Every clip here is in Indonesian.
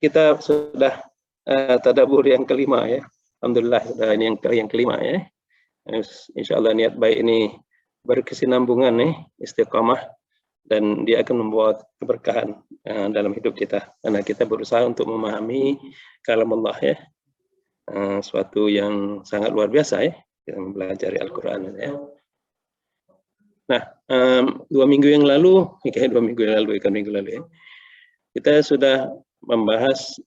kita sudah tadabbur yang kelima ya. Alhamdulillah sudah ini yang kelima ya. Insya Allah niat baik ini berkesinambungan nih, istiqamah, dan dia akan membawa keberkahan dalam hidup kita. Karena kita berusaha untuk memahami kalam Allah ya. Suatu yang sangat luar biasa ya, kita mempelajari Al-Quran ya. Nah, 2 minggu yang lalu, ikan minggu lalu ya, kita sudah membahas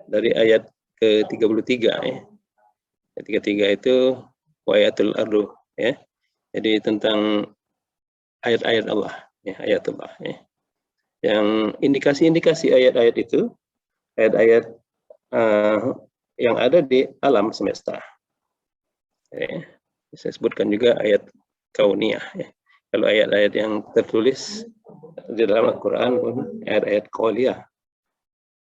dari ayat ke-33 ya. 33 itu wayatul ardu ya. Jadi tentang ayat-ayat Allah ya, ayat Allah ya. Yang indikasi-indikasi ayat-ayat itu ayat-ayat yang ada di alam semesta. Ya. Saya sebutkan juga ayat kauniyah ya. Kalau ayat-ayat yang tertulis di dalam Al-Quran pun ayat-ayat qauliyah.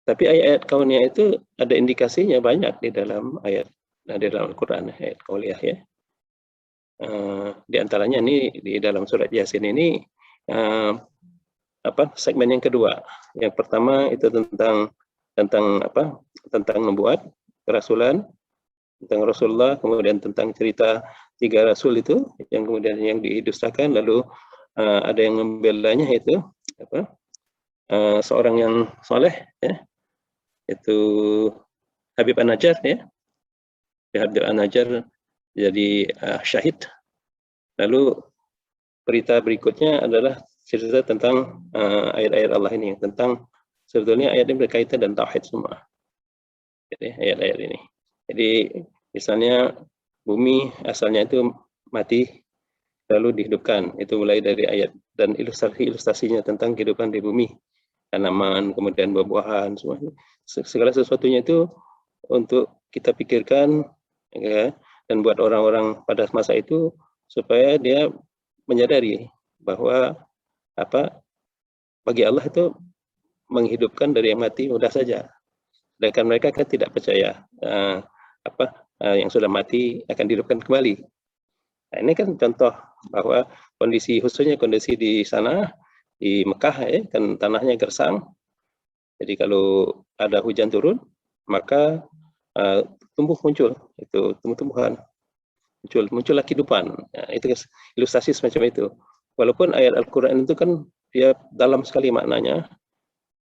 Tapi ayat-ayat kauniyah itu ada indikasinya banyak di dalam ayat di dalam Al-Quran, ayat qauliyah ya. Di antaranya ini di dalam surat Yasin ini segmen yang kedua. Yang pertama itu tentang membuat kerasulan, tentang Rasulullah, kemudian tentang cerita 3 rasul itu yang kemudian yang didustakan, lalu ada yang membelanya itu seorang yang soleh ya, itu Habib An-Najjar ya. Habib An-Najjar jadi syahid. Lalu berita berikutnya adalah cerita tentang ayat-ayat Allah ini, tentang sebetulnya ayat ini berkaitan dan tauhid semua. Jadi ayat-ayat ini. Jadi misalnya bumi asalnya itu mati lalu dihidupkan. Itu mulai dari ayat dan ilustrasinya tentang kehidupan di bumi. Tanaman, kemudian buah-buahan, semua. Segala sesuatunya itu untuk kita pikirkan ya, dan buat orang-orang pada masa itu supaya dia menyadari bahwa bagi Allah itu menghidupkan dari yang mati mudah saja. Sedangkan mereka kan tidak percaya yang sudah mati akan dihidupkan kembali. Nah, ini kan contoh bahwa khususnya kondisi di sana di Mekah ya, kan tanahnya gersang. Jadi kalau ada hujan turun, maka muncul itu tumbuh-tumbuhan, muncullah kehidupan. Nah, itu ilustrasi semacam itu. Walaupun ayat Al-Quran itu kan dia dalam sekali maknanya,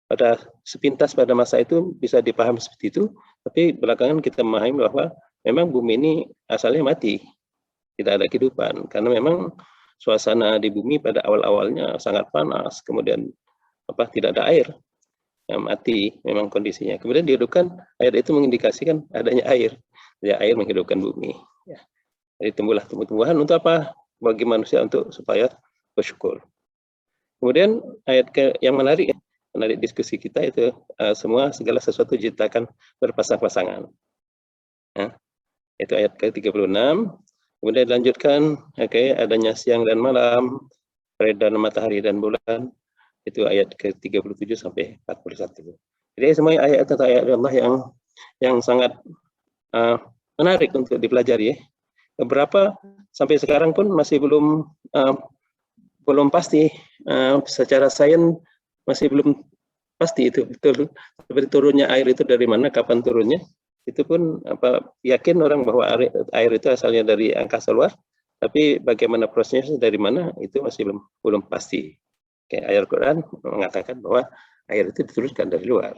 pada sepintas pada masa itu bisa dipahami seperti itu, tapi belakangan kita memahami bahwa memang bumi ini asalnya mati, tidak ada kehidupan, karena memang suasana di bumi pada awal-awalnya sangat panas, kemudian tidak ada air, mati memang kondisinya. Kemudian dihidupkan, ayat itu mengindikasikan adanya air, ya, air menghidupkan bumi. Ya. Jadi tumbuhlah tumbuh-tumbuhan untuk apa? Bagi manusia untuk supaya bersyukur. Kemudian ayat yang menarik diskusi kita itu segala sesuatu diciptakan berpasang-pasangan. Nah, itu ayat ke-36. Kemudian dilanjutkan, adanya siang dan malam, peredaran matahari dan bulan. Itu ayat ke-37 sampai 41. Jadi semua ayat Allah yang sangat menarik untuk dipelajari. Beberapa sampai sekarang pun masih belum pasti, secara sains masih belum pasti itu betul. Seperti turunnya air itu dari mana, kapan turunnya, itu pun yakin orang bahwa air itu asalnya dari angkasa luar, tapi bagaimana prosesnya dari mana itu masih belum pasti. Ayat Al-Quran mengatakan bahwa air itu diturunkan dari luar.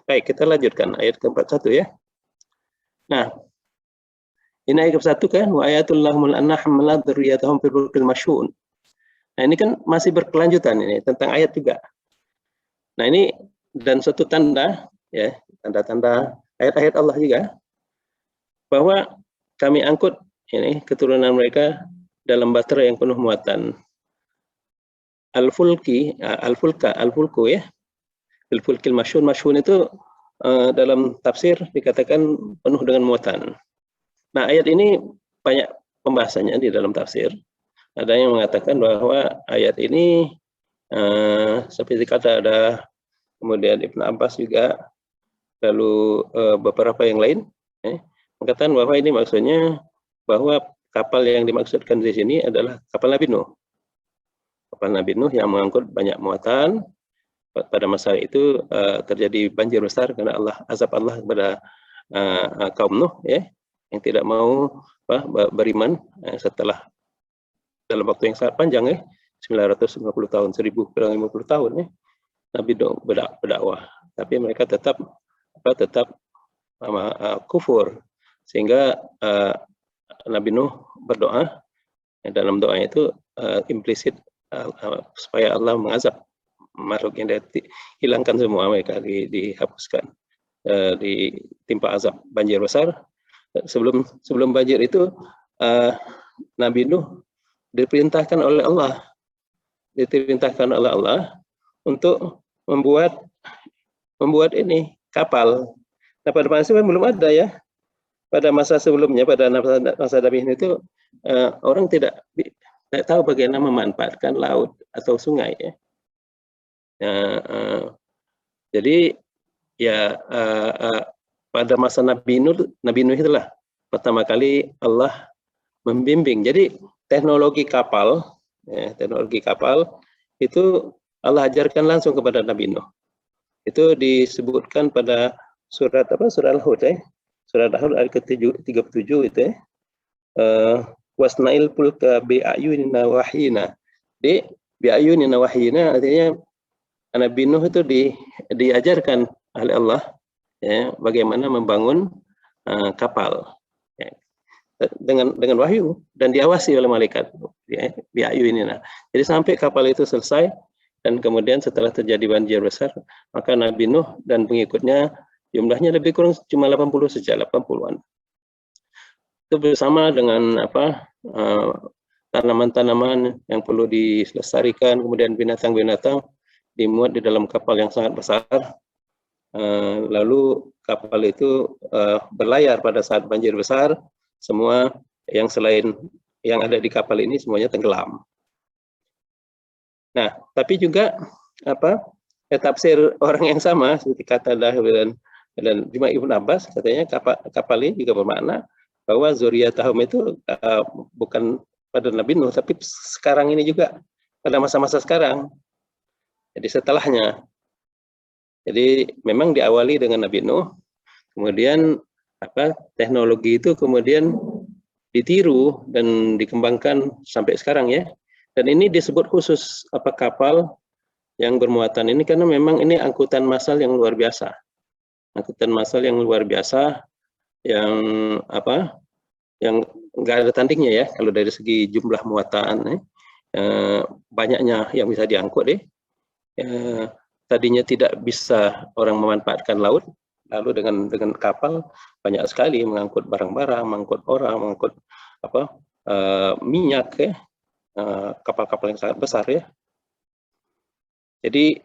Baik, kita lanjutkan ayat ke-41 ya. Nah, ini ayat ke-1 kan, wa ayatul lahumul an'am dzurriyyatahum fil fulkil mashhun. Nah, ini kan masih berkelanjutan ini tentang ayat juga. Nah, ini dan suatu tanda ya, tanda-tanda ayat-ayat Allah juga bahwa kami angkut ini keturunan mereka dalam bahtera yang penuh muatan. Al-fulku ya. Al-fulkil mashhun itu dalam tafsir dikatakan penuh dengan muatan. Nah, ayat ini banyak pembahasannya di dalam tafsir. Ada yang mengatakan bahwa ayat ini seperti kata ada kemudian Ibnu Abbas juga, lalu beberapa yang lain mengatakan bahwa ini maksudnya bahwa kapal yang dimaksudkan di sini adalah kapal Nabi Nuh. Kapal Nabi Nuh yang mengangkut banyak muatan, pada masa itu terjadi banjir besar karena azab Allah kepada kaum Nuh, ya, yang tidak mau beriman setelah dalam waktu yang sangat panjang, ya, 950 tahun, 1050 tahun, ya, Nabi Nuh berdakwah, tapi mereka tetap kufur, sehingga Nabi Nuh berdoa. Dalam doanya itu implisit supaya Allah mengazab makhluk yang hilangkan semua mereka, dihapuskan, ditimpa azab banjir besar. Sebelum banjir itu Nabi Nuh diperintahkan oleh Allah untuk membuat ini kapal. Nah, pada masa itu belum ada, ya. Pada masa sebelumnya, pada masa Nabi Nuh itu orang tidak tahu bagaimana memanfaatkan laut atau sungai, ya. Jadi ya pada masa Nabi Nuh itulah pertama kali Allah membimbing. Jadi teknologi kapal itu Allah ajarkan langsung kepada Nabi Nuh. Itu disebutkan pada surat Al-Hud, ya. Surat Al-Hud ayat ke-37 itu, ya. Wasnail pulka bi'ayunina wahyina. Di bi'ayunina wahyina artinya Nabi Nuh itu diajarkan oleh Allah, ya, bagaimana membangun kapal, ya, dengan wahyu dan diawasi oleh malaikat, ya, bi'ayunina. Jadi sampai kapal itu selesai, dan kemudian setelah terjadi banjir besar, maka Nabi Nuh dan pengikutnya jumlahnya lebih kurang cuma 80 saja, 80-an. Itu bersama dengan tanaman-tanaman yang perlu dilestarikan, kemudian binatang-binatang dimuat di dalam kapal yang sangat besar. Lalu kapal itu berlayar pada saat banjir besar. Semua yang selain yang ada di kapal ini semuanya tenggelam. Nah, tapi juga tafsir orang yang sama seperti kata Dahir dan Juma Ibn Abbas, katanya kapal ini juga bermakna bahwa zuriyatahum itu bukan pada Nabi Nuh, tapi sekarang ini juga, pada masa-masa sekarang. Jadi setelahnya. Jadi memang diawali dengan Nabi Nuh, kemudian teknologi itu kemudian ditiru dan dikembangkan sampai sekarang, ya. Dan ini disebut khusus kapal yang bermuatan ini karena memang ini angkutan massal yang luar biasa. Angkutan massal yang luar biasa, yang yang nggak ada tandingnya, ya, kalau dari segi jumlah muatan, banyaknya yang bisa diangkut, deh. Tadinya tidak bisa orang memanfaatkan laut, lalu dengan kapal banyak sekali mengangkut barang-barang, mengangkut orang, mengangkut minyak, ya, kapal-kapal yang sangat besar, ya. Jadi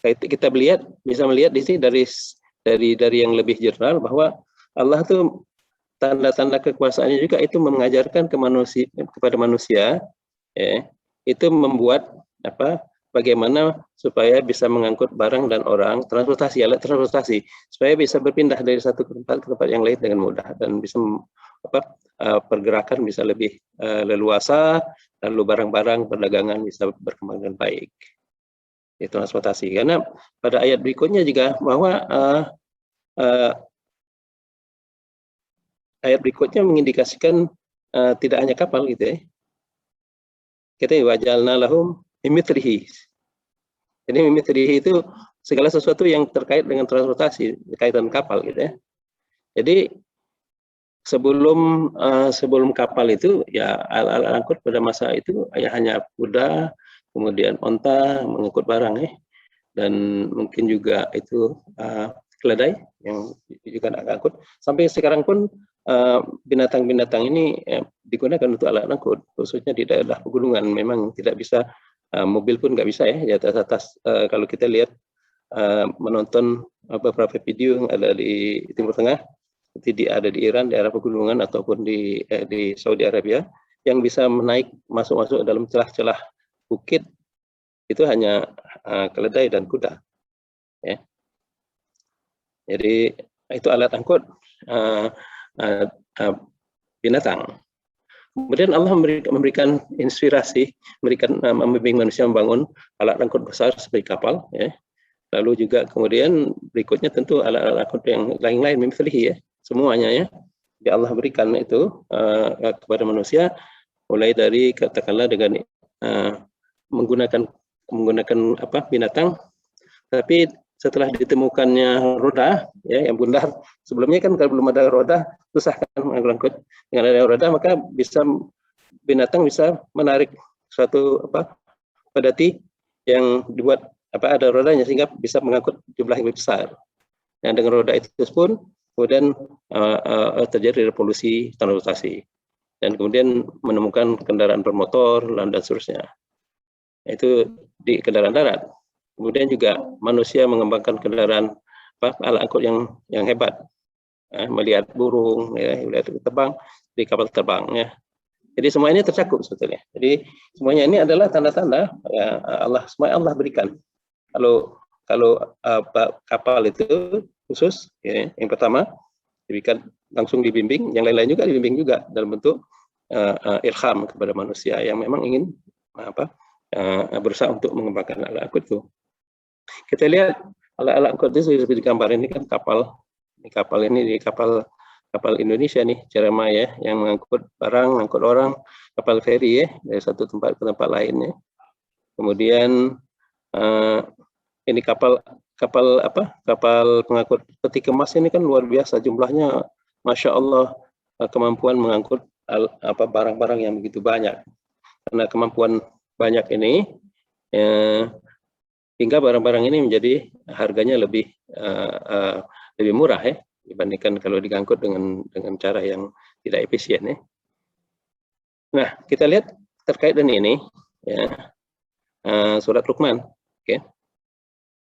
kita bisa melihat di sini dari yang lebih general bahwa Allah tuh tanda-tanda kekuasaannya juga itu mengajarkan kepada manusia, ya, itu membuat bagaimana supaya bisa mengangkut barang dan orang, alat transportasi, supaya bisa berpindah dari satu tempat ke tempat yang lain dengan mudah dan bisa pergerakan bisa lebih leluasa, lalu barang-barang perdagangan bisa berkembang dengan baik. Itu transportasi. Karena pada ayat berikutnya juga bahwa ayat berikutnya mengindikasikan tidak hanya kapal, gitu, ya. Kita wajalna lahum mimithlihi. Jadi mimithlihi itu segala sesuatu yang terkait dengan transportasi, kaitan kapal, gitu, ya. Jadi sebelum kapal itu, ya, alat angkut pada masa itu ya hanya kuda, kemudian onta mengangkut barang, ya, dan mungkin juga itu keledai yang juga angkut. Sampai sekarang pun binatang-binatang ini digunakan untuk alat angkut, khususnya di daerah pegunungan. Memang tidak bisa, mobil pun nggak bisa, ya, di atas. Kalau kita lihat menonton beberapa video yang ada di Timur Tengah, seperti ada di Iran, daerah pegunungan, ataupun di Saudi Arabia, yang bisa masuk dalam celah-celah bukit, itu hanya keledai dan kuda, ya. Jadi itu alat angkut binatang. Kemudian Allah memberikan inspirasi, membimbing manusia membangun alat angkut besar seperti kapal, ya. Lalu juga kemudian berikutnya tentu alat-alat angkut yang lain-lain mimithlihi ya, semuanya ya. Jadi Allah berikan itu kepada manusia, mulai dari katakanlah dengan menggunakan binatang, tapi setelah ditemukannya roda ya yang bundar, sebelumnya kan kalau belum ada roda susah kan mengangkut. Dengan ada roda maka binatang bisa menarik suatu pedati yang dibuat ada rodanya sehingga bisa mengangkut jumlah yang lebih besar. Dan dengan roda itu pun kemudian terjadi revolusi transportasi dan kemudian menemukan kendaraan bermotor dan seterusnya. Itu di kendaraan darat. Kemudian juga manusia mengembangkan kendaraan alat angkut yang hebat, melihat burung, ya, melihat terbang di kapal terbang. Ya. Jadi semua ini tercakup sebetulnya. Jadi semuanya ini adalah tanda-tanda ya, Allah berikan. Kalau kapal itu khusus, ya, yang pertama diberikan langsung dibimbing, yang lain-lain juga dibimbing juga dalam bentuk ilham kepada manusia yang memang ingin berusaha untuk mengembangkan alat angkut itu. Kita lihat alat-alat angkut itu seperti gambar ini kan kapal Indonesia nih, Cerema ya, yang mengangkut barang, mengangkut orang, kapal feri ya dari satu tempat ke tempat lain ya. Kemudian ini kapal pengangkut peti kemas ini kan luar biasa jumlahnya, masya Allah, kemampuan mengangkut barang-barang yang begitu banyak. Karena kemampuan banyak ini hingga barang-barang ini menjadi harganya lebih murah ya dibandingkan kalau diangkut dengan cara yang tidak efisien ya. Nah, kita lihat terkait dengan ini ya, surat Luqman. Okay.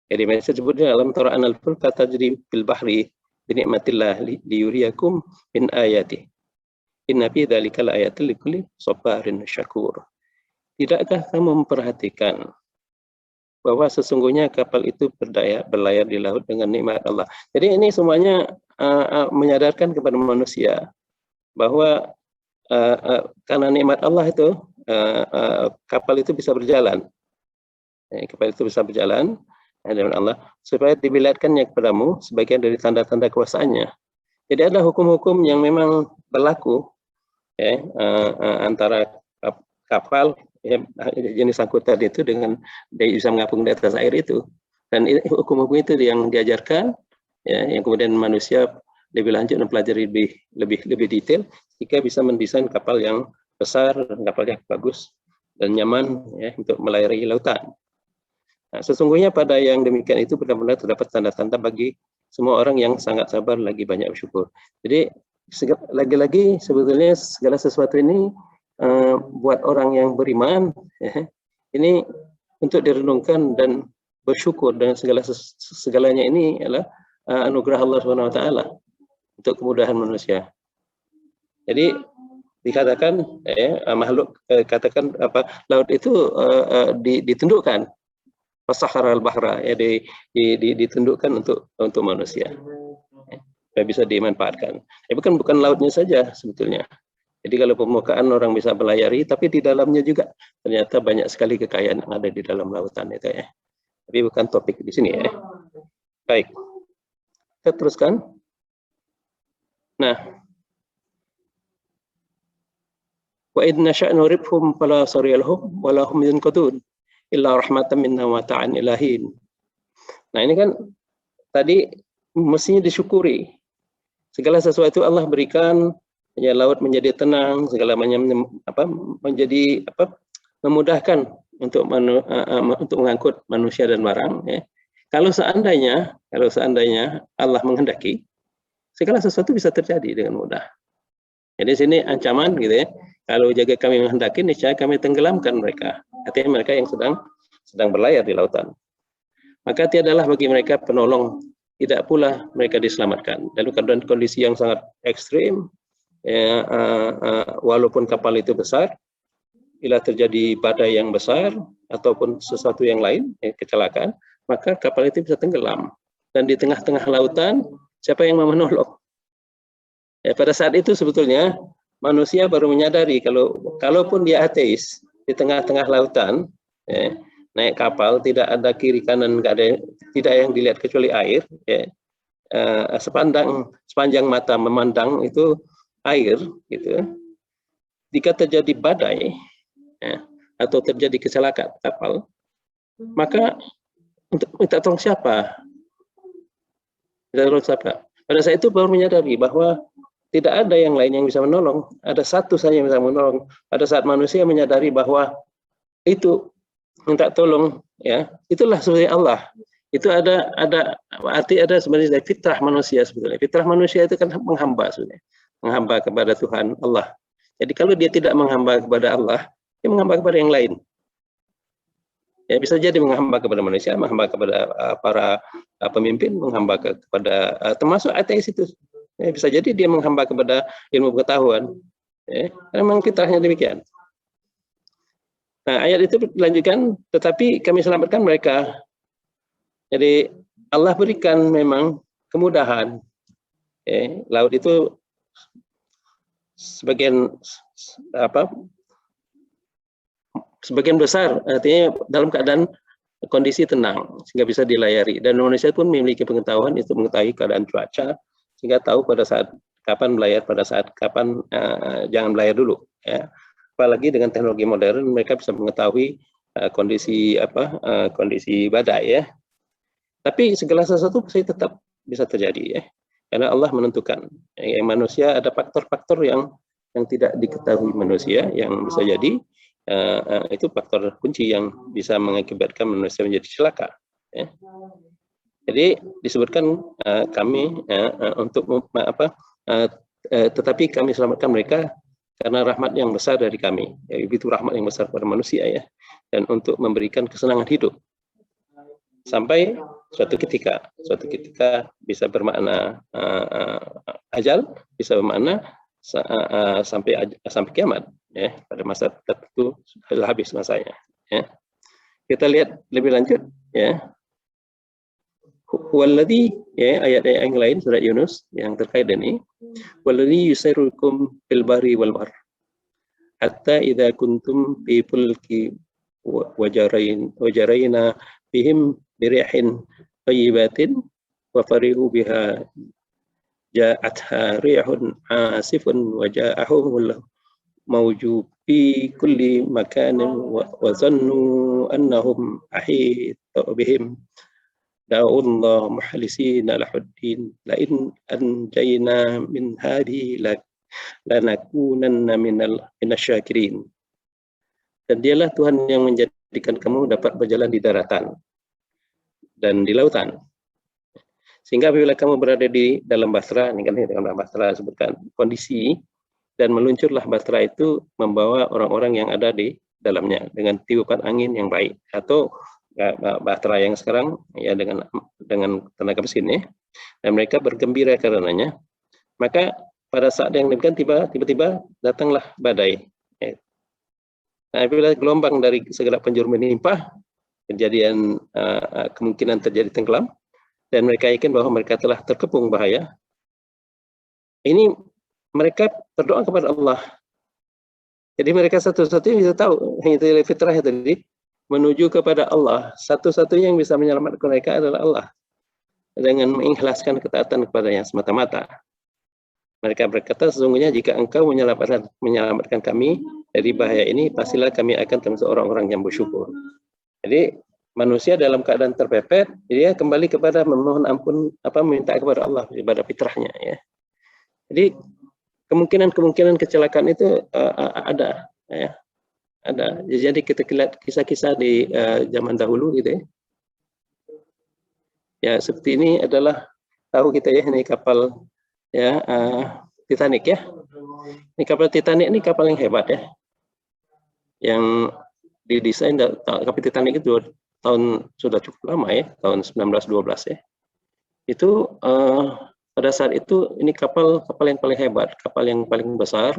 Jadi mereka sebutnya alam tara anal fulka tajri fil bahri bi ni'matillah liyuriyakum min ayati. Inna fi dzalika laayatil likulli sabarin syakur. Tidakkah kamu memperhatikan bahwa sesungguhnya kapal itu berlayar di laut dengan nikmat Allah. Jadi ini semuanya menyadarkan kepada manusia bahwa karena nikmat Allah itu kapal itu bisa berjalan. Kapal itu bisa berjalan dengan Allah supaya diperlihatkannya kepadamu sebagian dari tanda-tanda kuasaannya. Jadi ada hukum-hukum yang memang berlaku ya, antara kapal ya, jenis angkutan itu dengan bisa mengapung di atas air itu, dan hukum-hukum itu yang diajarkan ya, yang kemudian manusia lebih lanjut mempelajari lebih detail jika bisa mendesain kapal yang besar, kapal yang bagus dan nyaman ya, untuk melayari lautan. Nah, sesungguhnya pada yang demikian itu benar-benar terdapat tanda-tanda bagi semua orang yang sangat sabar lagi banyak bersyukur. Jadi lagi-lagi sebetulnya segala sesuatu ini buat orang yang beriman ya, ini untuk direnungkan dan bersyukur dengan segalanya ini adalah anugerah Allah SWT untuk kemudahan manusia. Jadi dikatakan makhluk katakan laut itu ditundukkan Fasakhara al-bahra ya, ditundukkan untuk manusia ya, bisa dimanfaatkan. Bukan lautnya saja sebetulnya. Jadi kalau permukaan orang bisa melayari, tapi di dalamnya juga ternyata banyak sekali kekayaan yang ada di dalam lautan itu ya. Tapi bukan topik di sini ya. Baik, kita teruskan. Nah, wa idna sya'nu ribhum fala sariyalhum wala hum yanqudun illa rahmatan minna wa ta'an ilahin. Nah, ini kan tadi mestinya disyukuri. Segala sesuatu Allah berikan, ya, laut menjadi tenang, segala macam menjadi memudahkan untuk mengangkut manusia dan barang ya. Kalau seandainya Allah menghendaki, segala sesuatu bisa terjadi dengan mudah. Jadi sini ancaman gitu ya. Kalau jaga kami menghendaki, niscaya kami tenggelamkan mereka. Artinya mereka yang sedang berlayar di lautan. Maka tiadalah bagi mereka penolong, tidak pula mereka diselamatkan. Lalu keadaan kondisi yang sangat ekstrim, ya, walaupun kapal itu besar, bila terjadi badai yang besar ataupun sesuatu yang lain, ya, kecelakaan, maka kapal itu bisa tenggelam. Dan di tengah-tengah lautan, siapa yang mau menolong? Ya, pada saat itu sebetulnya manusia baru menyadari kalaupun dia ateis di tengah-tengah lautan, ya, naik kapal tidak ada kiri kanan, nggak ada tidak yang dilihat kecuali air, ya. Sepanjang mata memandang itu air, gitu. Jika terjadi badai, ya, atau terjadi kecelakaan kapal, maka untuk minta tolong siapa? Minta tolong siapa? Pada saat itu baru menyadari bahwa tidak ada yang lain yang bisa menolong. Ada satu saja yang bisa menolong. Pada saat manusia menyadari bahwa itu minta tolong, ya, itulah sebenarnya Allah. Itu ada arti, ada sebenarnya fitrah manusia sebetulnya. Fitrah manusia itu kan menghamba sebenarnya, menghamba kepada Tuhan Allah. Jadi kalau dia tidak menghamba kepada Allah, dia menghamba kepada yang lain. Ya, bisa jadi menghamba kepada manusia, menghamba kepada para pemimpin, menghamba kepada termasuk ateis itu. Ya, bisa jadi dia menghamba kepada ilmu pengetahuan. Ya, memang fitrahnya demikian. Nah, ayat itu dilanjutkan, tetapi kami selamatkan mereka. Jadi Allah berikan memang kemudahan. Laut itu sebagian besar artinya dalam keadaan kondisi tenang sehingga bisa dilayari, dan Indonesia pun memiliki pengetahuan itu mengetahui keadaan cuaca sehingga tahu pada saat kapan belayar, pada saat kapan jangan belayar dulu, ya. Apalagi dengan teknologi modern mereka bisa mengetahui kondisi kondisi badai, ya. Tapi segala sesuatu pasti tetap bisa terjadi, ya, karena Allah menentukan. Manusia ada faktor-faktor yang tidak diketahui manusia yang bisa jadi itu faktor kunci yang bisa mengakibatkan manusia menjadi celaka. Ya. Jadi disebutkan kami untuk tetapi kami selamatkan mereka karena rahmat yang besar dari kami. Ya, itu rahmat yang besar kepada manusia, ya, dan untuk memberikan kesenangan hidup. Sampai suatu ketika bisa bermakna ajal, bisa bermakna sampai kiamat, ya, pada masa tertentu sudah habis masanya, ya. Kita lihat lebih lanjut, ya. Walladzi, ya, ayat-ayat yang lain surat Yunus yang terkait ini, walladzi yusairukum fil bahri wal bahr hatta idza kuntum fi fulki wajarayna bihim birihin thayyibatin wa farihu biha ja'atha rihun asifun wa ja'ahum mawju fi kulli makanin wa zannu annahum ahita bihim da'ullah muhlisina lahuddin la in anjayna min hadhihi lanakunanna minasyakirin. Dan dialah Tuhan yang menjadikan kamu dapat berjalan di daratan dan di lautan, sehingga apabila kamu berada di dalam bahtera, ini kan dalam bahtera sebutkan kondisi, dan meluncurlah bahtera itu membawa orang-orang yang ada di dalamnya dengan tiupan angin yang baik, atau bahtera yang sekarang, ya, dengan tenaga mesin, ya, dan mereka bergembira karenanya. Maka pada saat yang demikian tiba-tiba datanglah badai. Ya. Nah, apabila gelombang dari segala penjuru menimpah, kejadian kemungkinan terjadi tenggelam, dan mereka yakin bahwa mereka telah terkepung bahaya. Ini mereka berdoa kepada Allah. Jadi mereka satu-satunya bisa tahu, hanya fitrahnya tadi, menuju kepada Allah. Satu-satunya yang bisa menyelamatkan mereka adalah Allah, dengan mengikhlaskan ketaatan kepadanya semata-mata. Mereka berkata, sesungguhnya jika engkau menyelamatkan kami dari bahaya ini, pastilah kami akan termasuk orang-orang yang bersyukur. Jadi manusia dalam keadaan terpepet, dia kembali kepada memohon ampun, meminta kepada Allah pada fitrahnya, ya. Jadi kemungkinan kecelakaan itu ada, ya, ada. Jadi kita lihat kisah-kisah di zaman dahulu, gitu, ya. Ya, seperti ini adalah tahu kita, ya, ini kapal, ya, Titanic, ya. Ini kapal Titanic ini kapal yang hebat, ya, yang didesain. Kapal Titanic itu sudah cukup lama, ya, tahun 1912, ya. Itu pada saat itu ini kapal yang paling hebat, kapal yang paling besar,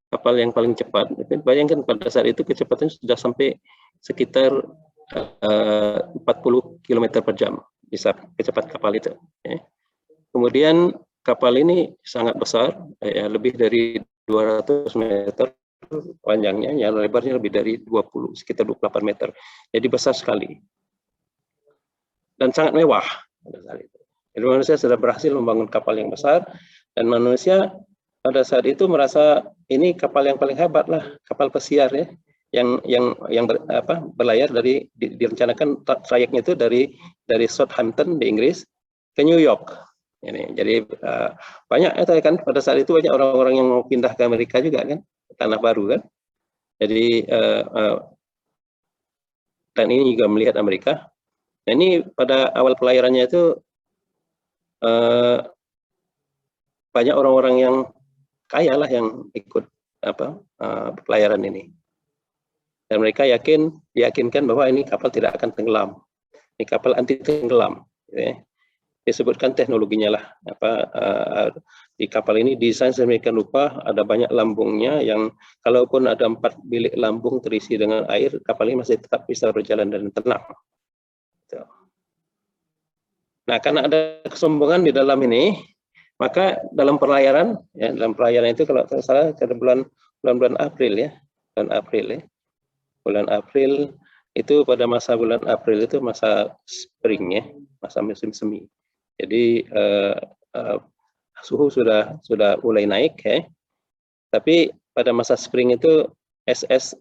kapal yang paling cepat. Bayangkan pada saat itu kecepatannya sudah sampai sekitar 40 km per jam bisa kecepatan kapal itu, ya. Kemudian kapal ini sangat besar, ya, lebih dari 200 meter panjangnya, yang lebarnya lebih dari sekitar 28 meter. Jadi besar sekali. dan sangat mewah pada saat itu. Jadi manusia sudah berhasil membangun kapal yang besar, dan manusia pada saat itu merasa ini kapal yang paling hebat lah, kapal pesiar ya, yang berlayar direncanakan trayeknya itu dari Southampton di Inggris ke New York. Ini jadi banyak kan pada saat itu banyak orang-orang yang mau pindah ke Amerika juga kan, tanah baru kan. Jadi dan ini juga melihat Amerika. Nah, ini pada awal pelayarannya itu banyak orang-orang yang kaya lah yang ikut pelayaran ini. Dan mereka diyakinkan bahwa ini kapal tidak akan tenggelam. Ini kapal anti tenggelam. Ya. Disebutkan teknologinya lah. Di kapal ini desain sedemikian rupa, ada banyak lambungnya yang kalaupun ada 4 bilik lambung terisi dengan air, kapal ini masih tetap bisa berjalan dan tenang. Nah, karena ada kesombongan di dalam ini, maka dalam pelayaran itu kalau tidak salah pada bulan April ya, bulan April itu pada masa bulan April itu masa spring ya, masa musim semi. Jadi suhu sudah mulai naik ya. Tapi pada masa spring itu SS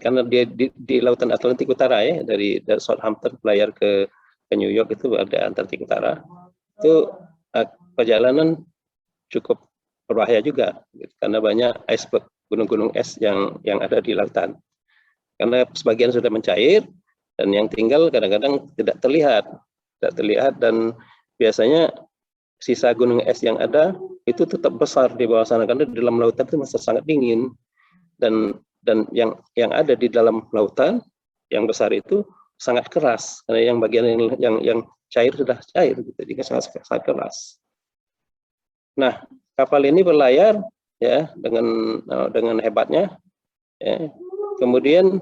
karena dia di Lautan Atlantik Utara ya, dari Southampton belayar ke New York itu ada Atlantik Utara. Itu perjalanan cukup berbahaya juga karena banyak iceberg, gunung-gunung es yang ada di lautan. Karena sebagian sudah mencair dan yang tinggal kadang-kadang tidak terlihat dan biasanya sisa gunung es yang ada itu tetap besar di bawah sana karena di dalam lautan itu masih sangat dingin dan yang ada di dalam lautan yang besar itu sangat keras karena yang bagian yang cair sudah cair gitu, jadi sangat keras. Nah, kapal ini berlayar ya dengan hebatnya ya. Kemudian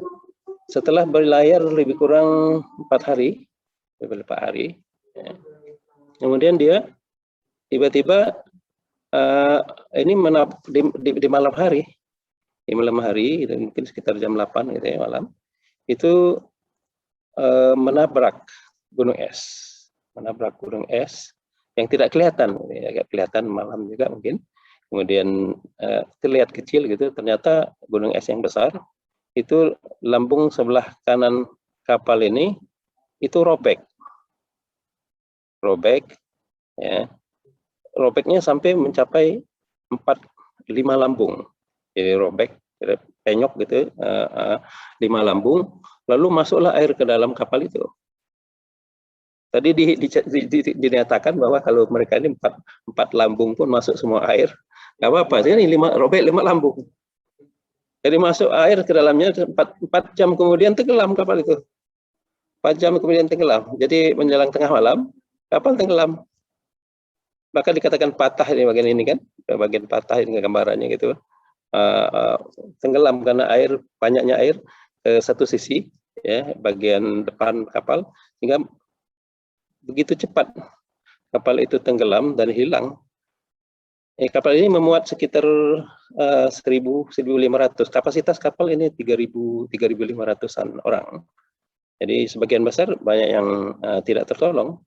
setelah berlayar lebih kurang 4 hari ya. Kemudian dia tiba-tiba ini di malam hari itu mungkin sekitar jam 8 gitu ya malam, itu menabrak gunung es yang tidak kelihatan, agak kelihatan malam juga mungkin. Kemudian terlihat kecil gitu, ternyata gunung es yang besar itu lambung sebelah kanan kapal ini itu robek ya. Robeknya sampai mencapai 4-5 lambung. Jadi robek, penyok gitu, 5 lambung, lalu masuklah air ke dalam kapal itu. Tadi dinyatakan bahwa kalau mereka ini 4 lambung pun masuk semua air, nggak apa-apa. Ini 5 lambung. Jadi masuk air ke dalamnya 4 jam kemudian tenggelam kapal itu. 4 jam kemudian tenggelam. Jadi menjelang tengah malam, kapal tenggelam. Maka dikatakan patah ini bagian ini kan, bagian patah ini gambarannya gitu. Tenggelam karena banyaknya air ke satu sisi ya, bagian depan kapal, sehingga begitu cepat kapal itu tenggelam dan hilang. Kapal ini memuat sekitar 1.500. Kapasitas kapal ini 3.500-an orang. Jadi sebagian besar banyak yang tidak tertolong.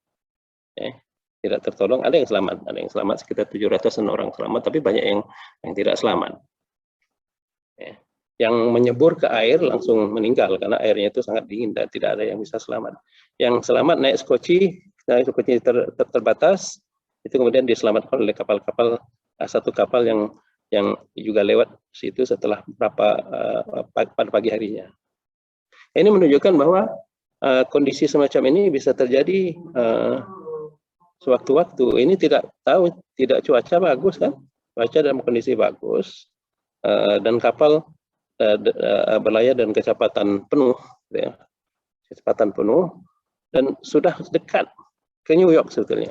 Tidak tertolong, ada yang selamat sekitar 700-an orang selamat, tapi banyak yang tidak selamat. Yang menyebur ke air langsung meninggal karena airnya itu sangat dingin dan tidak ada yang bisa selamat. Yang selamat naik skoci terbatas, itu kemudian diselamatkan oleh kapal-kapal, satu kapal yang juga lewat situ setelah pada pagi harinya. Ini menunjukkan bahwa kondisi semacam ini bisa terjadi sewaktu-waktu. Ini tidak cuaca bagus kan, cuaca dalam kondisi bagus dan kapal berlayar dengan kecepatan penuh, ya. Kecepatan penuh dan sudah dekat ke New York sebetulnya.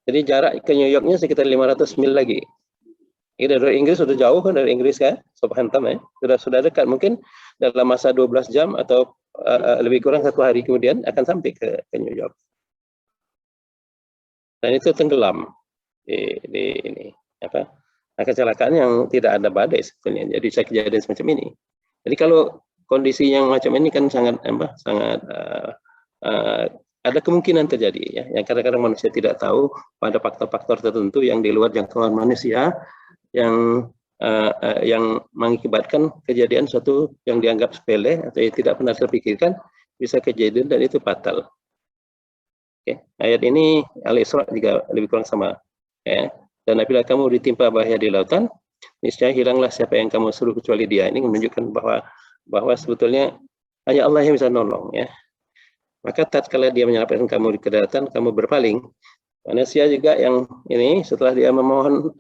Jadi jarak ke New Yorknya sekitar 500 mil lagi. Ini dari Inggris sudah jauh kan, dari Inggris kan, Southampton ya, sudah dekat. Mungkin dalam masa 12 jam atau lebih kurang 1 hari kemudian akan sampai ke New York. Dan itu tenggelam di ini apa? Nah, kecelakaan yang tidak ada badai sebetulnya. Jadi saya kejadian semacam ini. Jadi kalau kondisi yang macam ini kan sangat ada kemungkinan terjadi ya, yang kadang-kadang manusia tidak tahu pada faktor-faktor tertentu yang di luar jangkauan manusia yang mengakibatkan kejadian suatu yang dianggap sepele atau yang tidak pernah terpikirkan bisa kejadian dan itu fatal. Oke, ayat ini Al-Isra juga lebih kurang sama. Ya. Dan apabila kamu ditimpa bahaya di lautan, niscaya hilanglah siapa yang kamu suruh kecuali Dia. Ini menunjukkan bahwa sebetulnya hanya Allah yang bisa nolong ya. Maka tatkala Dia menyelamatkan kamu di kedaratan, kamu berpaling. Manusia juga yang ini setelah dia mohon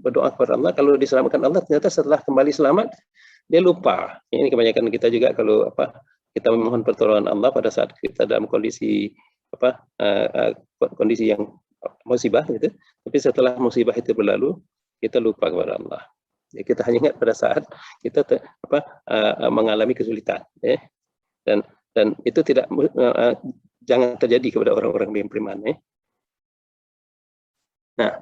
berdoa kepada Allah, kalau diselamatkan Allah ternyata setelah kembali selamat dia lupa. Ini kebanyakan kita juga kalau kita memohon pertolongan Allah pada saat kita dalam kondisi kondisi yang musibah gitu. Tapi setelah musibah itu berlalu, kita lupa kepada Allah. Ya, kita hanya ingat pada saat kita mengalami kesulitan ya. Dan itu tidak jangan terjadi kepada orang-orang yang beriman ya. Nah,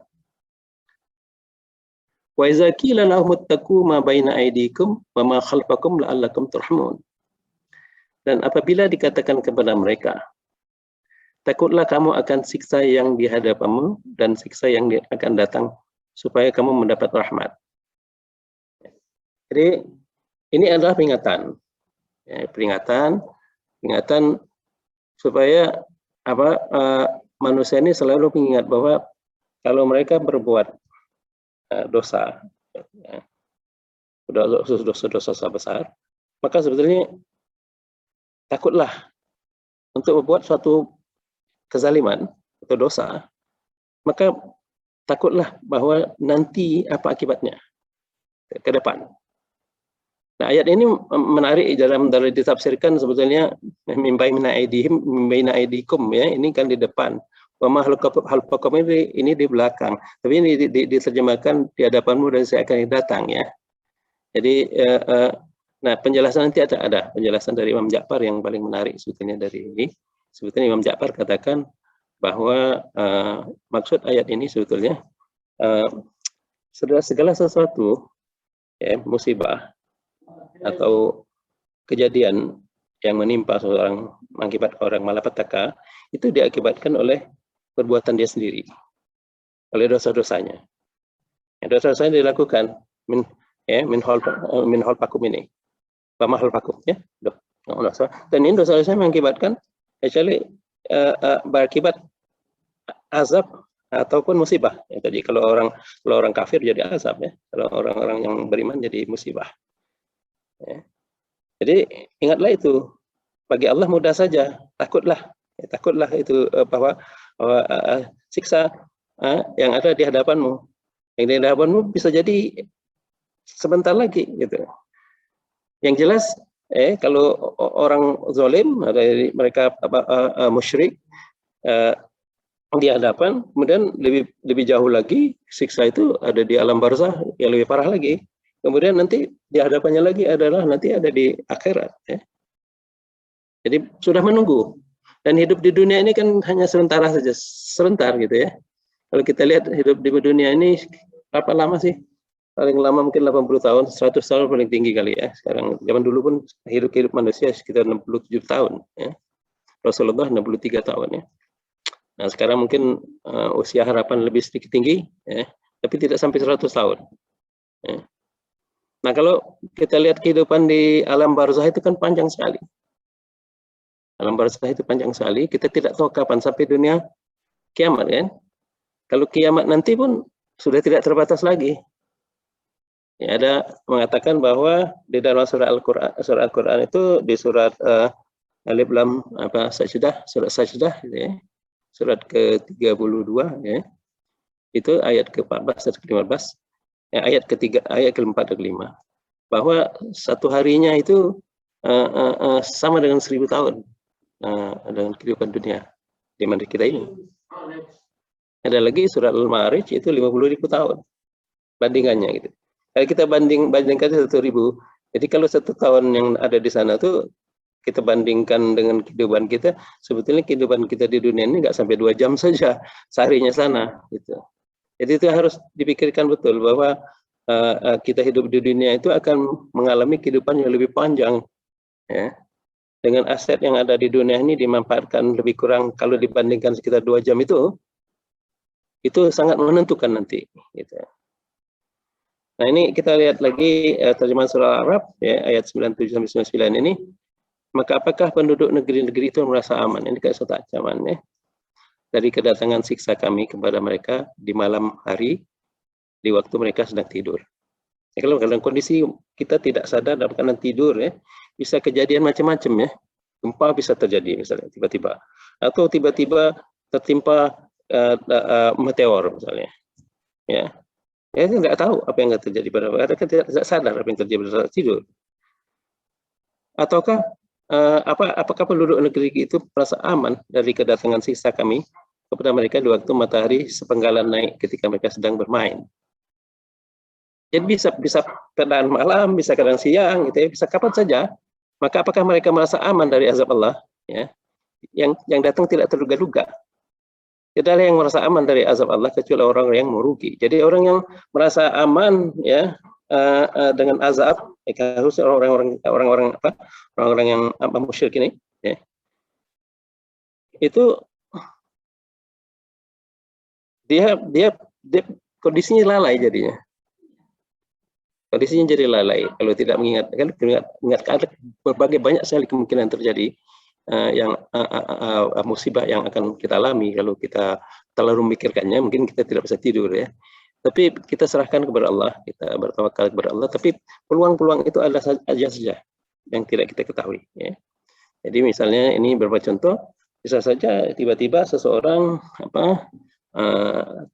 wa iza qila lahum ittaqu ma baina aydikum wa ma khalfakum la'allakum turhamun. Dan apabila dikatakan kepada mereka, takutlah kamu akan siksa yang di hadapanmu dan siksa yang akan datang supaya kamu mendapat rahmat. Jadi ini adalah peringatan, ya, peringatan supaya manusia ini selalu mengingat bahwa kalau mereka berbuat dosa besar, maka sebetulnya takutlah untuk membuat suatu kezaliman atau dosa, maka takutlah bahwa nanti apa akibatnya ke depan. Nah, ayat ini menarik dari ditafsirkan sebetulnya min baina aidikum ya, ini kan di depan. Wa ma khalfakum ini di belakang. Tapi ini diterjemahkan di hadapanmu dan saya akan datang ya. Jadi nah penjelasan nanti ada penjelasan dari Imam Ja'far yang paling menarik sebetulnya dari ini. Sebetulnya Imam Ja'far katakan bahwa maksud ayat ini sebetulnya segala sesuatu ya, musibah atau kejadian yang menimpa seorang mengakibatkan orang malapetaka itu diakibatkan oleh perbuatan dia sendiri, oleh dosa-dosanya. Ya, dosa-dosanya dilakukan min halpakum ini, lama halpakum ya. Dan ini dosa-dosanya mengakibatkan berakibat azab ataupun musibah. Ya, tadi kalau orang kafir jadi azab ya, kalau orang-orang yang beriman jadi musibah. Ya. Jadi ingatlah itu, bagi Allah mudah saja, takutlah itu bahwa siksa yang ada di hadapanmu, bisa jadi sebentar lagi gitu. Yang jelas kalau orang zalim, mereka musyrik di hadapan, kemudian lebih jauh lagi siksa itu ada di alam barzah yang lebih parah lagi. Kemudian nanti di hadapannya lagi adalah nanti ada di akhirat ya. Jadi sudah menunggu. Dan hidup di dunia ini kan hanya sebentar saja, sebentar gitu ya. Kalau kita lihat hidup di dunia ini berapa lama sih? Paling lama mungkin 80 tahun, 100 tahun paling tinggi kali ya. Sekarang zaman dulu pun hidup manusia sekitar 67 tahun ya. Rasulullah 63 tahun ya. Nah, sekarang mungkin usia harapan lebih sedikit tinggi ya, tapi tidak sampai 100 tahun. Ya. Nah, kalau kita lihat kehidupan di alam barzah itu kan panjang sekali. Alam barzah itu panjang sekali, kita tidak tahu kapan sampai dunia kiamat kan. Kalau kiamat nanti pun sudah tidak terbatas lagi. Ya, ada mengatakan bahwa di dalam surah Al-Qur'an itu di surat Alif Lam Sajdah, surat Sajdah gitu ya. Surat ke-32 ya. Itu ayat ke-14 dan ke-15. Ya, ayat ke-3, ayat ke-4 dan ke-5. Bahwa satu harinya itu sama dengan 1000 tahun. Dengan kehidupan dunia di mana kita ini. Ada lagi surat Al-Ma'arij itu 50.000 tahun bandingannya gitu. Kalau kita bandingkan 1.000, jadi kalau 1 tahun yang ada di sana tuh kita bandingkan dengan kehidupan kita, sebetulnya kehidupan kita di dunia ini nggak sampai 2 jam saja seharinya sana gitu. Jadi itu harus dipikirkan betul bahwa kita hidup di dunia itu akan mengalami kehidupan yang lebih panjang ya. dengan aset yang ada di dunia ini dimanfaatkan lebih kurang kalau dibandingkan sekitar 2 jam itu sangat menentukan nanti. Gitu. Nah ini kita lihat lagi terjemahan surah Al-A'raf ya, ayat 97-99 ini. Maka apakah penduduk negeri-negeri itu merasa aman? Ini kayak suatu ancaman ya. Dari kedatangan siksa kami kepada mereka di malam hari, di waktu mereka sedang tidur. Ya, kalau dalam kondisi kita tidak sadar dalam keadaan tidur ya, bisa kejadian macam-macam ya. Gempa bisa terjadi misalnya tiba-tiba, atau tiba-tiba tertimpa meteor misalnya. Ya. Ya, nggak tahu apa yang akan terjadi pada mereka, tidak sadar apa yang terjadi pada saat tidur. Ataukah apakah penduduk negeri itu merasa aman dari kedatangan siksa kami kepada mereka di waktu matahari sepenggalan naik ketika mereka sedang bermain? Jadi bisa keadaan malam, bisa keadaan siang, gitu ya, bisa kapan saja. Maka apakah mereka merasa aman dari azab Allah? Ya, yang datang tidak terduga-duga. Tidak ada yang merasa aman dari azab Allah kecuali orang yang merugi. Jadi orang yang merasa aman ya dengan azab, harusnya orang-orang yang musyrik ini, ya, itu dia kondisinya lalai jadinya. Kondisinya jadi lalai kalau tidak mengingat berbagai banyak sekali kemungkinan terjadi yang musibah yang akan kita alami kalau kita terlalu memikirkannya. Mungkin kita tidak bisa tidur ya, tapi kita serahkan kepada Allah, kita bertawakal kepada Allah. Tapi peluang-peluang itu ada saja yang tidak kita ketahui ya. Jadi misalnya ini beberapa contoh, bisa saja tiba-tiba seseorang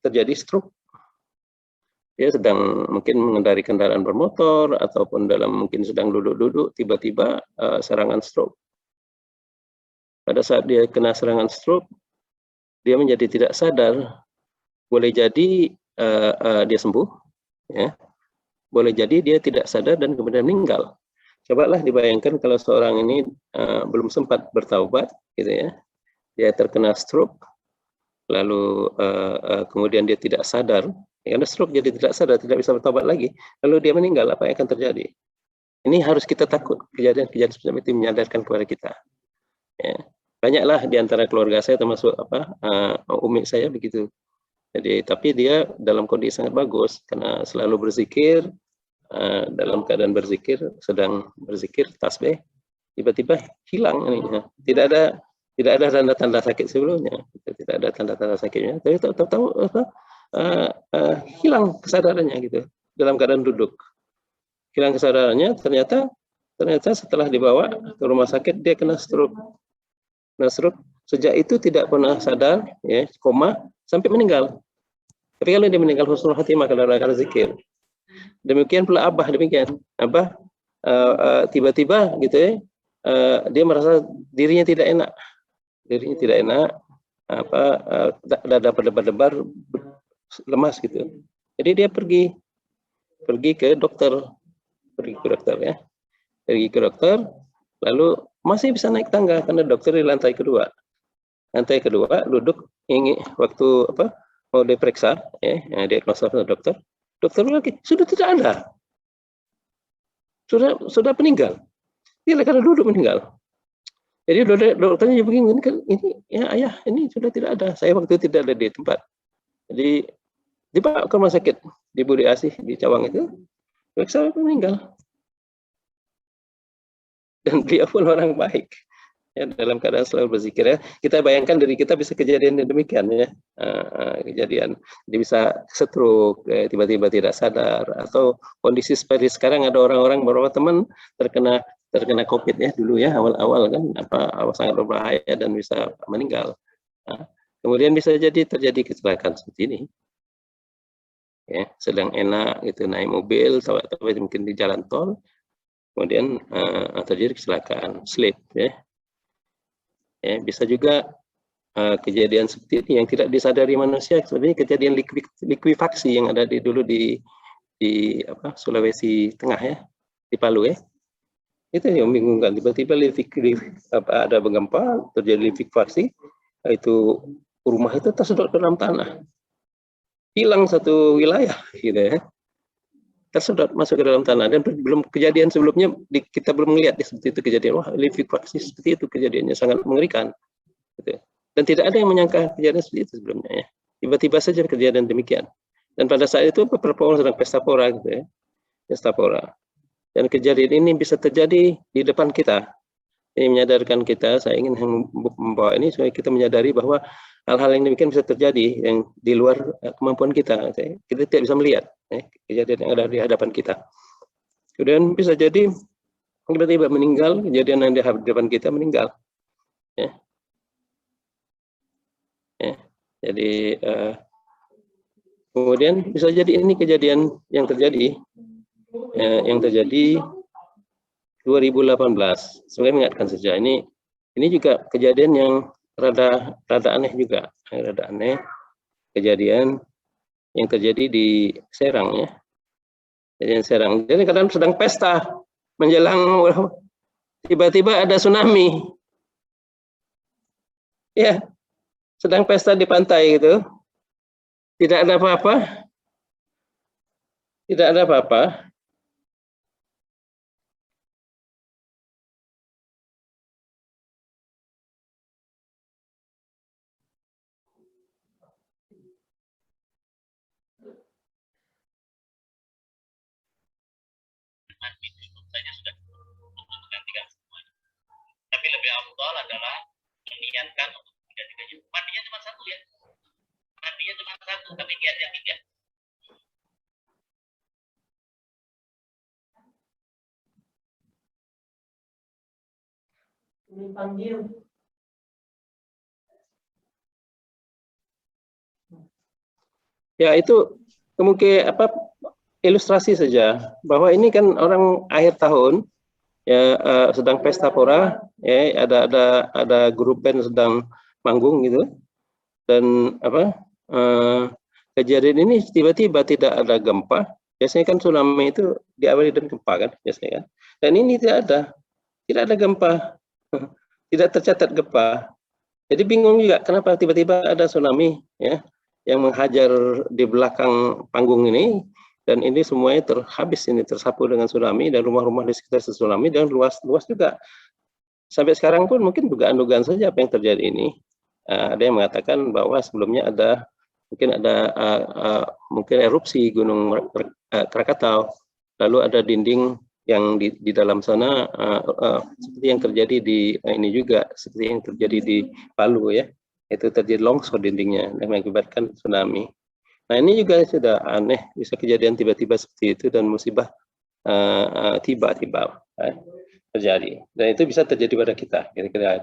terjadi stroke. Dia sedang mungkin mengendari kendaraan bermotor ataupun mungkin sedang duduk-duduk, tiba-tiba serangan stroke. Pada saat dia kena serangan stroke, dia menjadi tidak sadar. Boleh jadi dia sembuh, ya. Boleh jadi dia tidak sadar dan kemudian meninggal. Cobalah dibayangkan kalau seorang ini belum sempat bertaubat, gitu ya. Dia terkena stroke, lalu kemudian dia tidak sadar. Karena stroke jadi tidak sadar, tidak bisa bertobat lagi. Lalu dia meninggal, apa yang akan terjadi? Ini harus kita takut, kejadian-kejadian seperti itu menyadarkan kepada kita. Ya. Banyaklah di antara keluarga saya, termasuk umi saya begitu. Jadi, tapi dia dalam kondisi sangat bagus, karena selalu berzikir, dalam keadaan berzikir, sedang berzikir, tasbih, tiba-tiba hilang. Tidak ada tanda-tanda sakit sebelumnya, tidak ada tanda-tanda sakitnya, tapi tahu hilang kesadarannya gitu dalam keadaan duduk. Hilang kesadarannya, ternyata setelah dibawa ke rumah sakit dia kena stroke. Nah, stroke sejak itu tidak pernah sadar, ya, koma sampai meninggal. Tapi kalau dia meninggal husnul khatimah kalau ada zikir. Demikian pula Abah, Abah tiba-tiba gitu ya, dia merasa dirinya tidak enak, dada berdebar-debar, lemas gitu. Jadi dia pergi ke dokter, ya, pergi ke dokter, lalu masih bisa naik tangga karena dokter di lantai kedua. Lantai kedua duduk, waktu mau diperiksa, ya, diagnosa oleh dokter bilang sudah tidak ada, sudah meninggal. Dia karena duduk meninggal. Jadi dokternya begini, ini ya ayah, ini sudah tidak ada. Saya waktu itu tidak ada di tempat. Jadi dibawa ke rumah sakit di Budi Asih di Cawang itu, periksa meninggal. Dan dia pun orang baik, ya, dalam keadaan selalu berzikir ya. Kita bayangkan diri kita bisa kejadian demikian ya, kejadian dia bisa stroke, tiba-tiba tidak sadar, atau kondisi seperti sekarang ada orang-orang, beberapa teman terkena COVID ya dulu ya, awal-awal kan sangat berbahaya dan bisa meninggal. Kemudian bisa jadi terjadi kecelakaan seperti ini. Ya, sedang enak gitu naik mobil, tapi mungkin di jalan tol, kemudian terjadi kecelakaan, slip ya. Ya, bisa juga kejadian seperti ini yang tidak disadari manusia, sebenarnya kejadian likuifaksi yang ada dulu di Sulawesi Tengah ya, di Palu ya. Itu yang membingungkan, tiba-tiba ada gempa, terjadi likuifaksi, itu rumah itu tersedot ke dalam tanah, hilang satu wilayah gitu ya. tersedot masuk ke dalam tanah, dan belum kejadian sebelumnya kita belum melihat seperti itu kejadian. Wah, likuifaksi seperti itu kejadiannya, sangat mengerikan. Gitu. Dan tidak ada yang menyangka kejadian seperti itu sebelumnya. Ya. Tiba-tiba saja kejadian demikian. Dan pada saat itu beberapa orang sedang pesta pora, gitu ya, pesta pora. Dan kejadian ini bisa terjadi di depan kita. Ini menyadarkan kita, saya ingin membawa ini supaya kita menyadari bahwa hal-hal yang demikian bisa terjadi yang di luar kemampuan kita. Kita tidak bisa melihat kejadian yang ada di hadapan kita. Kemudian bisa jadi tiba-tiba meninggal, kejadian yang di hadapan kita meninggal. Ya. Ya. Jadi kemudian bisa jadi ini kejadian yang terjadi 2018. Sebenarnya mengingatkan saja ini juga kejadian yang rada aneh juga, rada aneh, kejadian yang terjadi di Serang, ya. Kejadian Serang. Jadi kadang sedang pesta menjelang, tiba-tiba ada tsunami. Ya, sedang pesta di pantai gitu, tidak ada apa-apa, tidak ada apa-apa. Tapi lebih afdal adalah meniatkan untuk tiga-tiganya. Mandinya cuma satu, ya. Mandinya cuma satu, tapi niatnya tiga. Ini panggil. Ya, itu kemungkinan ilustrasi saja bahwa ini kan orang akhir tahun, ya, sedang pesta pora, ya, ada grup band sedang manggung gitu, dan kejadian ini tiba-tiba tidak ada gempa. Biasanya kan tsunami itu diawali dengan gempa kan, biasanya kan. Dan ini tidak ada gempa, tidak tercatat gempa. Jadi bingung juga kenapa tiba-tiba ada tsunami, ya, yang menghajar di belakang panggung ini, dan ini semuanya tersapu dengan tsunami, dan rumah-rumah di sekitar tsunami, dan luas juga. Sampai sekarang pun mungkin dugaan-dugaan saja apa yang terjadi ini. Ada yang mengatakan bahwa sebelumnya mungkin erupsi Gunung Krakatau, lalu ada dinding yang di dalam sana, seperti yang terjadi di ini juga, seperti yang terjadi di Palu, ya, itu terjadi longsor dindingnya dan mengakibatkan tsunami. Nah, ini juga sudah aneh, bisa kejadian tiba-tiba seperti itu, dan musibah tiba-tiba terjadi. Dan itu bisa terjadi pada kita. Kira-kira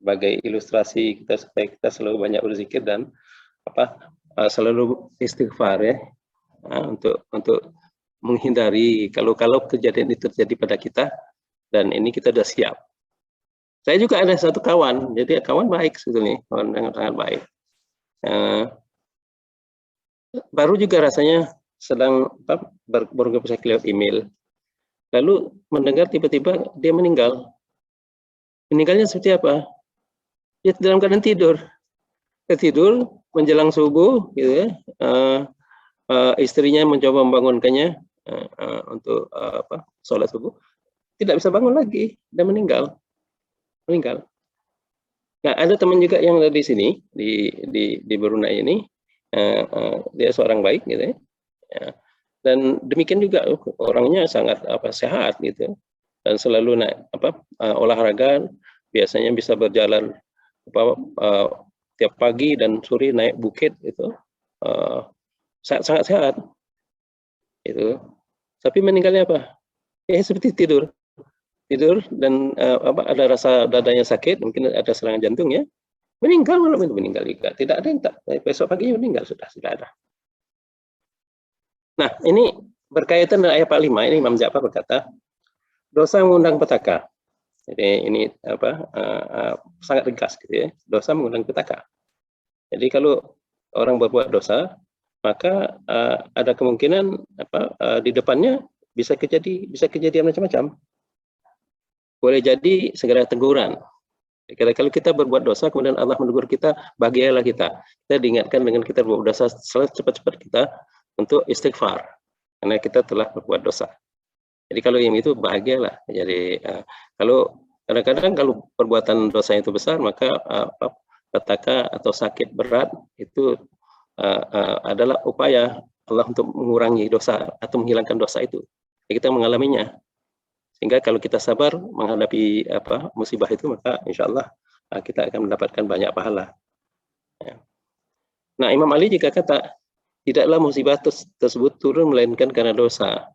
sebagai ilustrasi kita supaya kita selalu banyak berzikir dan selalu istighfar, ya, untuk menghindari kalau kejadian itu terjadi pada kita, dan ini kita sudah siap. Saya juga ada satu kawan, jadi kawan baik sebetulnya, kawan yang sangat baik. Baru juga rasanya sedang baru bisa lewat email, lalu mendengar tiba-tiba dia meninggal. Meninggalnya seperti apa? Ya, dalam keadaan tidur menjelang subuh, gitu ya. Istrinya mencoba membangunkannya untuk sholat subuh, tidak bisa bangun lagi dan meninggal. Nah, ada teman juga yang ada di sini di Brunei ini, dia seorang baik, gitu ya. Dan demikian juga orangnya sangat sehat, gitu, dan selalu olahraga, biasanya bisa berjalan tiap pagi dan sore naik bukit, itu sangat sehat itu. Tapi meninggalnya apa? Ya seperti tidur dan ada rasa dadanya sakit, mungkin ada serangan jantung, ya, meninggal, malam itu meninggal juga. Tidak ada yang besok paginya meninggal, sudah ada. Nah, ini berkaitan dengan ayat 45. Ini Imam Ja'far berkata, dosa mengundang petaka. Jadi ini sangat ringkas, gitu ya. Dosa mengundang petaka. Jadi kalau orang berbuat dosa, maka ada kemungkinan di depannya bisa kejadian macam-macam. Boleh jadi segera teguran. Kalau kita berbuat dosa, kemudian Allah menegur kita, bahagialah kita. Kita diingatkan dengan kita berbuat dosa, cepat-cepat kita untuk istighfar. karena kita telah berbuat dosa. Jadi kalau yang itu bahagialah. Jadi kalau kadang-kadang kalau perbuatan dosa itu besar, maka petaka atau sakit berat itu adalah upaya Allah untuk mengurangi dosa atau menghilangkan dosa itu. Jadi kita mengalaminya. Sehingga kalau kita sabar menghadapi musibah itu, maka insya Allah kita akan mendapatkan banyak pahala. Ya. Nah, Imam Ali juga kata, tidaklah musibah tersebut turun melainkan karena dosa.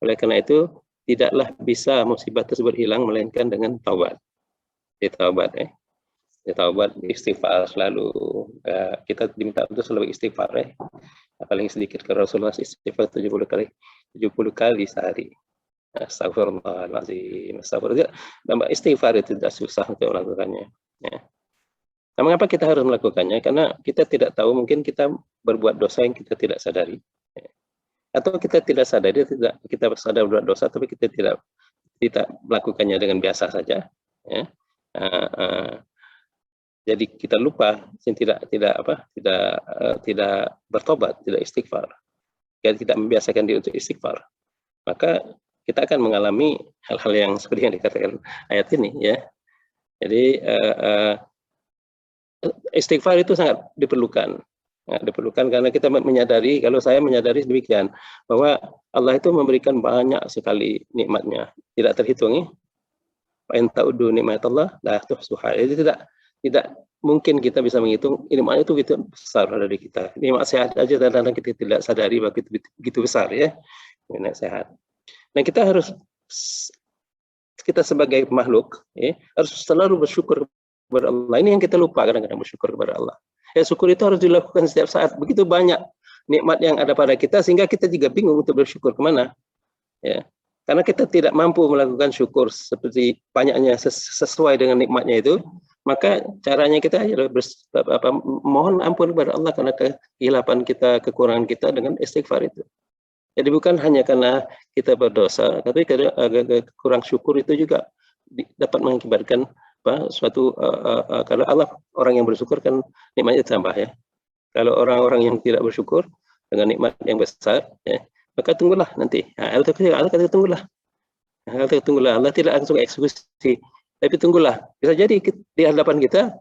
Oleh karena itu, tidaklah bisa musibah tersebut hilang melainkan dengan taubat. Taubat, taubat, istighfar selalu. Kita diminta untuk selalu istighfar, paling sedikit ke Rasulullah istighfar 70 kali sehari. Astagfirullahaladzim. Astagfirullah. Istighfar itu tidak susah untuk melakukannya. Ya. Nah, mengapa kita harus melakukannya? Karena kita tidak tahu, mungkin kita berbuat dosa yang kita tidak sadari. Atau kita tidak sadari, kita sadar berbuat dosa, tapi kita tidak melakukannya dengan biasa saja. Ya. Jadi kita lupa, tidak bertobat, tidak istighfar. Kita tidak membiasakan diri untuk istighfar. Maka kita akan mengalami hal-hal yang seperti yang dikatakan ayat ini, ya. Jadi istighfar itu sangat diperlukan. Diperlukan karena kita menyadari, kalau saya menyadari demikian, bahwa Allah itu memberikan banyak sekali nikmatnya, tidak terhitung. In ta'uddu nikmatallah la tuhsuha. Jadi tidak mungkin kita bisa menghitung nikmat itu begitu besar dari kita. Nikmat sehat aja kadang-kadang kita tidak sadari bahwa itu begitu besar, ya. Nikmat sehat. Nah, kita sebagai makhluk, ya, harus selalu bersyukur kepada Allah. Ini yang kita lupa kadang-kadang, bersyukur kepada Allah. Ya, syukur itu harus dilakukan setiap saat. Begitu banyak nikmat yang ada pada kita sehingga kita juga bingung untuk bersyukur kemana. Ya, karena kita tidak mampu melakukan syukur seperti banyaknya sesuai dengan nikmatnya itu, maka caranya kita mohon ampun kepada Allah karena kehilapan kita, kekurangan kita dengan istighfar itu. Jadi bukan hanya karena kita berdosa, tapi karena kurang syukur itu juga dapat mengakibatkan suatu kalau Allah, orang yang bersyukur kan nikmatnya tambah, ya. Kalau orang-orang yang tidak bersyukur dengan nikmat yang besar, ya, maka tunggulah nanti. Allah kata tunggulah. Allah tidak langsung eksekusi, tapi tunggulah. Bisa jadi di hadapan kita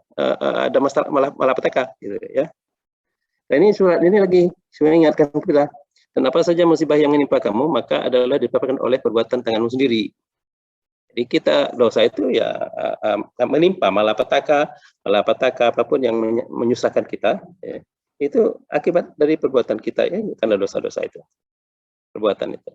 ada masalah malapetaka, gitu, ya. Dan ini surat ini lagi sebenarnya ingatkan kita. Dan apa saja musibah yang menimpa kamu, maka adalah disebabkan oleh perbuatan tanganmu sendiri. Jadi kita dosa itu ya menimpa malapetaka apapun yang menyusahkan kita, ya, itu akibat dari perbuatan kita, ya, karena dosa-dosa itu, perbuatan itu.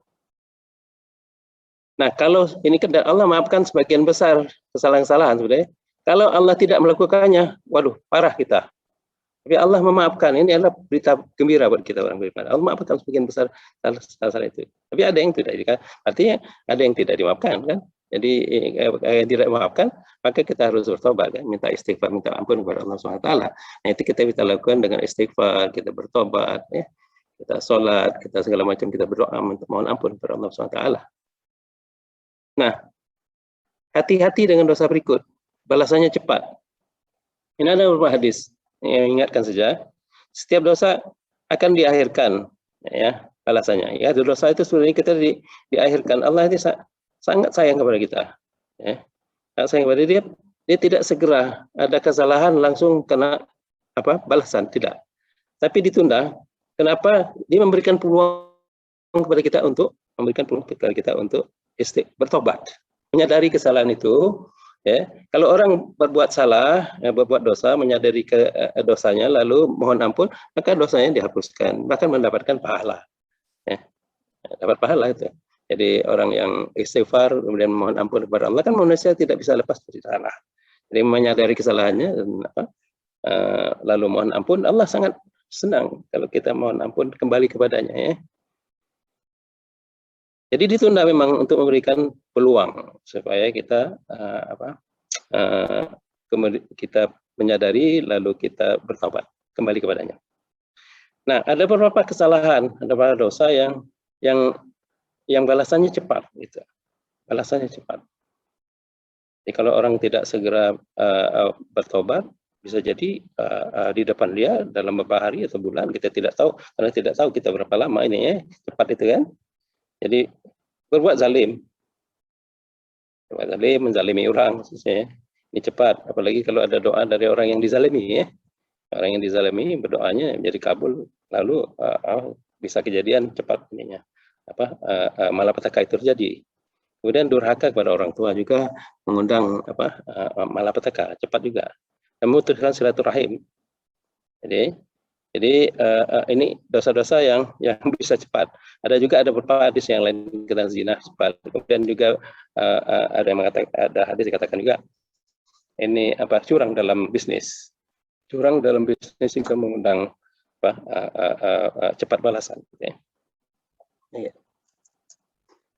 Nah, kalau ini kan Allah maafkan sebagian besar kesalahan-kesalahan sebenarnya. Kalau Allah tidak melakukannya, waduh, parah kita. Tapi Allah memaafkan. Ini adalah berita gembira buat kita orang beriman. Allah maafkan sebagian besar kesalahan itu. Tapi ada yang tidak. Artinya ada yang tidak dimaafkan, kan? Jadi yang tidak dimaafkan, maka kita harus bertobat, kan? Minta istighfar, minta ampun kepada Allah SWT. Nah, itu kita bisa lakukan dengan istighfar, kita bertobat, ya. Kita sholat, kita segala macam, kita berdoa, mohon ampun kepada Allah SWT. Nah, hati-hati dengan dosa berikut, balasannya cepat. Ini ada beberapa hadis yang ingatkan saja. Setiap dosa akan diakhirkan, ya, balasannya. Ya, dosa itu sebenarnya kita diakhirkan. Allah ini sangat sayang kepada kita, ya. Sangat sayang kepada dia. Dia tidak segera ada kesalahan langsung kena balasan, tidak. Tapi ditunda. Kenapa? Dia memberikan peluang kepada kita untuk bertobat, menyadari kesalahan itu, ya. Kalau orang berbuat salah, berbuat dosa, menyadari dosanya, lalu mohon ampun, maka dosanya dihapuskan, bahkan mendapatkan pahala, ya. Dapat pahala itu. Jadi orang yang istighfar kemudian mohon ampun kepada Allah, kan manusia tidak bisa lepas dari salah. Jadi menyadari kesalahannya dan lalu mohon ampun, Allah sangat senang kalau kita mohon ampun kembali kepadanya, ya. Jadi ditunda memang untuk memberikan peluang supaya kita kita menyadari lalu kita bertobat kembali kepadanya. Nah, ada beberapa kesalahan, ada beberapa dosa yang balasannya cepat, gitu. Balasannya cepat. Jadi kalau orang tidak segera bertobat, bisa jadi di depan dia dalam beberapa hari atau bulan, kita tidak tahu, karena tidak tahu kita berapa lama ini ya, cepat itu kan. Jadi berbuat zalim, menzalimi orang khususnya ya. Ini cepat, apalagi kalau ada doa dari orang yang dizalimi ya. Orang yang dizalimi berdoanya menjadi kabul, lalu bisa kejadian cepat ininya. Malapetaka itu terjadi. Kemudian durhaka kepada orang tua juga mengundang malapetaka, cepat juga. Dan memutuskan silaturahim. Jadi ini dosa-dosa yang bisa cepat. Ada beberapa hadis yang lain tentang zina cepat. Kemudian juga ada yang mengatakan, ada hadis dikatakan juga ini curang dalam bisnis. Curang dalam bisnis juga mengundang cepat balasan. Ya.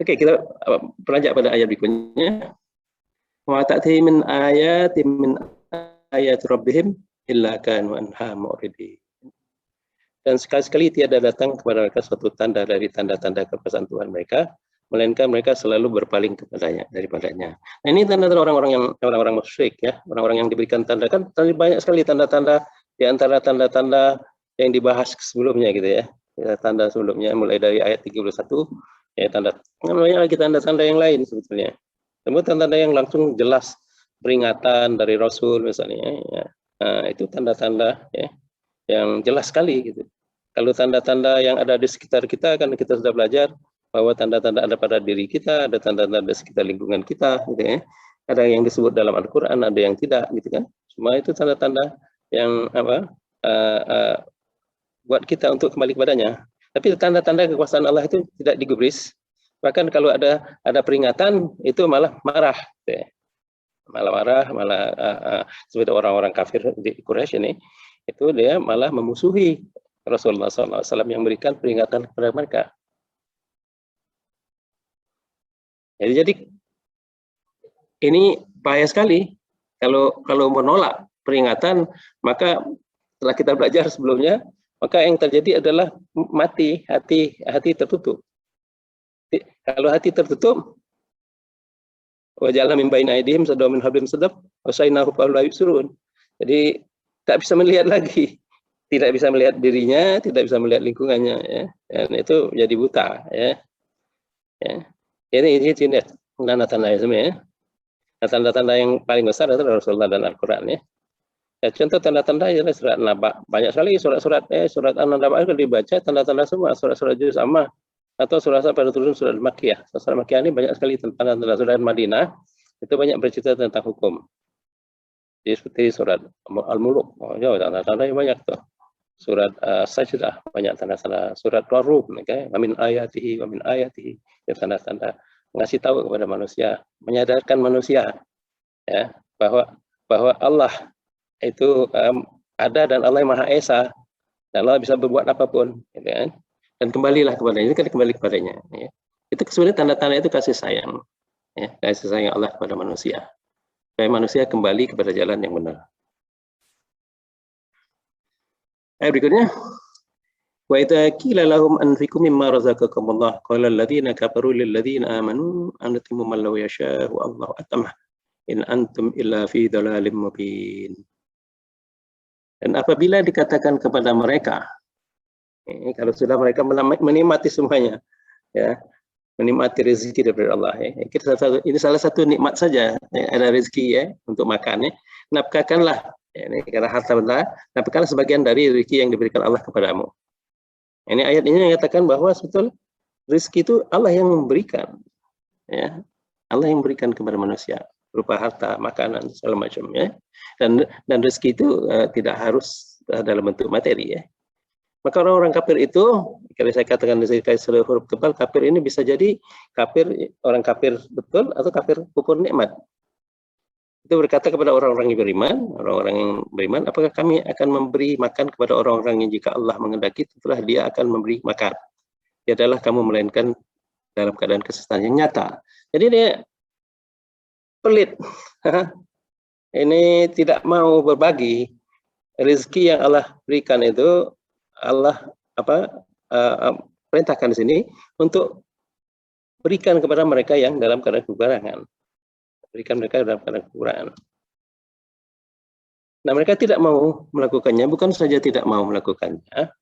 Oke, kita beranjak pada ayat berikutnya. Wa ta'ti min ayatin min ayat rabbihim illa kanu anha mu'ridin. Dan sekali-sekali tiada datang kepada mereka suatu tanda dari tanda-tanda kekuasaan Tuhan mereka, melainkan mereka selalu berpaling daripadanya. Nah, ini tanda-tanda orang-orang musyrik ya, orang-orang yang diberikan tanda, kan banyak sekali tanda-tanda di antara tanda-tanda yang dibahas sebelumnya gitu ya. Tanda sebelumnya mulai dari ayat 31 ya, banyak lagi tanda-tanda yang lain sebetulnya. Semua tanda-tanda yang langsung jelas, peringatan dari Rasul misalnya ya. Itu tanda-tanda ya yang jelas sekali gitu. Kalau tanda-tanda yang ada di sekitar kita, kan kita sudah belajar bahwa tanda-tanda ada pada diri kita, ada tanda-tanda di sekitar lingkungan kita gitu ya. Ada yang disebut dalam Al-Qur'an, ada yang tidak gitu kan. Semua itu tanda-tanda yang buat kita untuk kembali kepadanya. Tapi tanda-tanda kekuasaan Allah itu tidak digubris. Bahkan kalau ada peringatan itu malah marah. Gitu ya. Malah seperti orang-orang kafir di Quraisy ini, itu dia malah memusuhi Rasulullah SAW yang memberikan peringatan kepada mereka. Jadi ini bahaya sekali kalau menolak peringatan, maka setelah kita belajar sebelumnya, maka yang terjadi adalah mati, hati tertutup. Kalau hati tertutup, waja'alna min baini aydihim saddan min hablin sadab wa saynahu fa la yusirun. Jadi tak bisa melihat lagi, tidak bisa melihat dirinya, tidak bisa melihat lingkungannya ya. Dan itu jadi buta ya. Ini tanda-tanda semua ya. Tanda-tanda yang paling besar adalah Rasulullah dan Al-Qur'an ya. Contoh tanda-tanda adalah surat Naba. Banyak sekali surat An-Naba kalau dibaca tanda-tanda semua, surat-surat juz amma atau surat pada turun surat Makkiyah. Surat Makkiyah ini banyak sekali tanda-tanda. Surat Madinah itu banyak bercerita tentang hukum. Jadi seperti surat Al-Muluk, tanda-tanda yang banyak tuh. Surat Sajdah banyak tanda-tanda. Surat Ar-Rum, wa min ayatihi, itu tanda-tanda ngasih tahu kepada manusia, menyadarkan manusia ya bahwa Allah itu ada dan Allah yang Maha Esa dan Allah bisa berbuat apapun, gitu kan? Dan kembalilah kepadanya, itu kan kembali kepadanya. Ya. Itu sebenarnya tanda-tanda itu kasih sayang, ya, kasih sayang Allah kepada manusia, supaya manusia kembali kepada jalan yang benar. Ayat berikutnya, wa idza qila lahum anfiqu mimma razaqakumullah qala alladziina kafaru lil ladziina aamanu anutimu man law yasha'u Allahu atamah in antum illa fi dhalalin mubin. Dan apabila dikatakan kepada mereka, kalau sudah mereka menikmati semuanya, ya, menikmati rezeki dari Allah, ya. Ini salah satu nikmat saja, ya, ada rezeki ya untuk makan, ya. Nafkahkanlah, ya, ini karena harta benda, nafkahkanlah sebagian dari rezeki yang diberikan Allah kepadamu. Ini ayat ini mengatakan bahwa sebetulnya rezeki itu Allah yang memberikan, ya, Allah yang memberikan kepada manusia berupa harta, makanan, segala macam ya. Dan rezeki itu tidak harus dalam bentuk materi ya. Maka orang-orang kafir itu, kalau saya katakan dari seluruh huruf tebal, kafir ini bisa jadi kafir, orang kafir betul atau kafir kufur nikmat. Itu berkata kepada orang-orang yang beriman, apakah kami akan memberi makan kepada orang-orang yang jika Allah menghendaki, setelah dia akan memberi makan. Tiadalah kamu melainkan dalam keadaan kesusahan yang nyata. Jadi dia pelit. Ini tidak mau berbagi rezeki yang Allah berikan itu. Allah perintahkan di sini untuk berikan kepada mereka yang dalam keadaan kekurangan. Berikan mereka dalam keadaan kekurangan. Nah, mereka tidak mau melakukannya, bukan saja tidak mau melakukannya,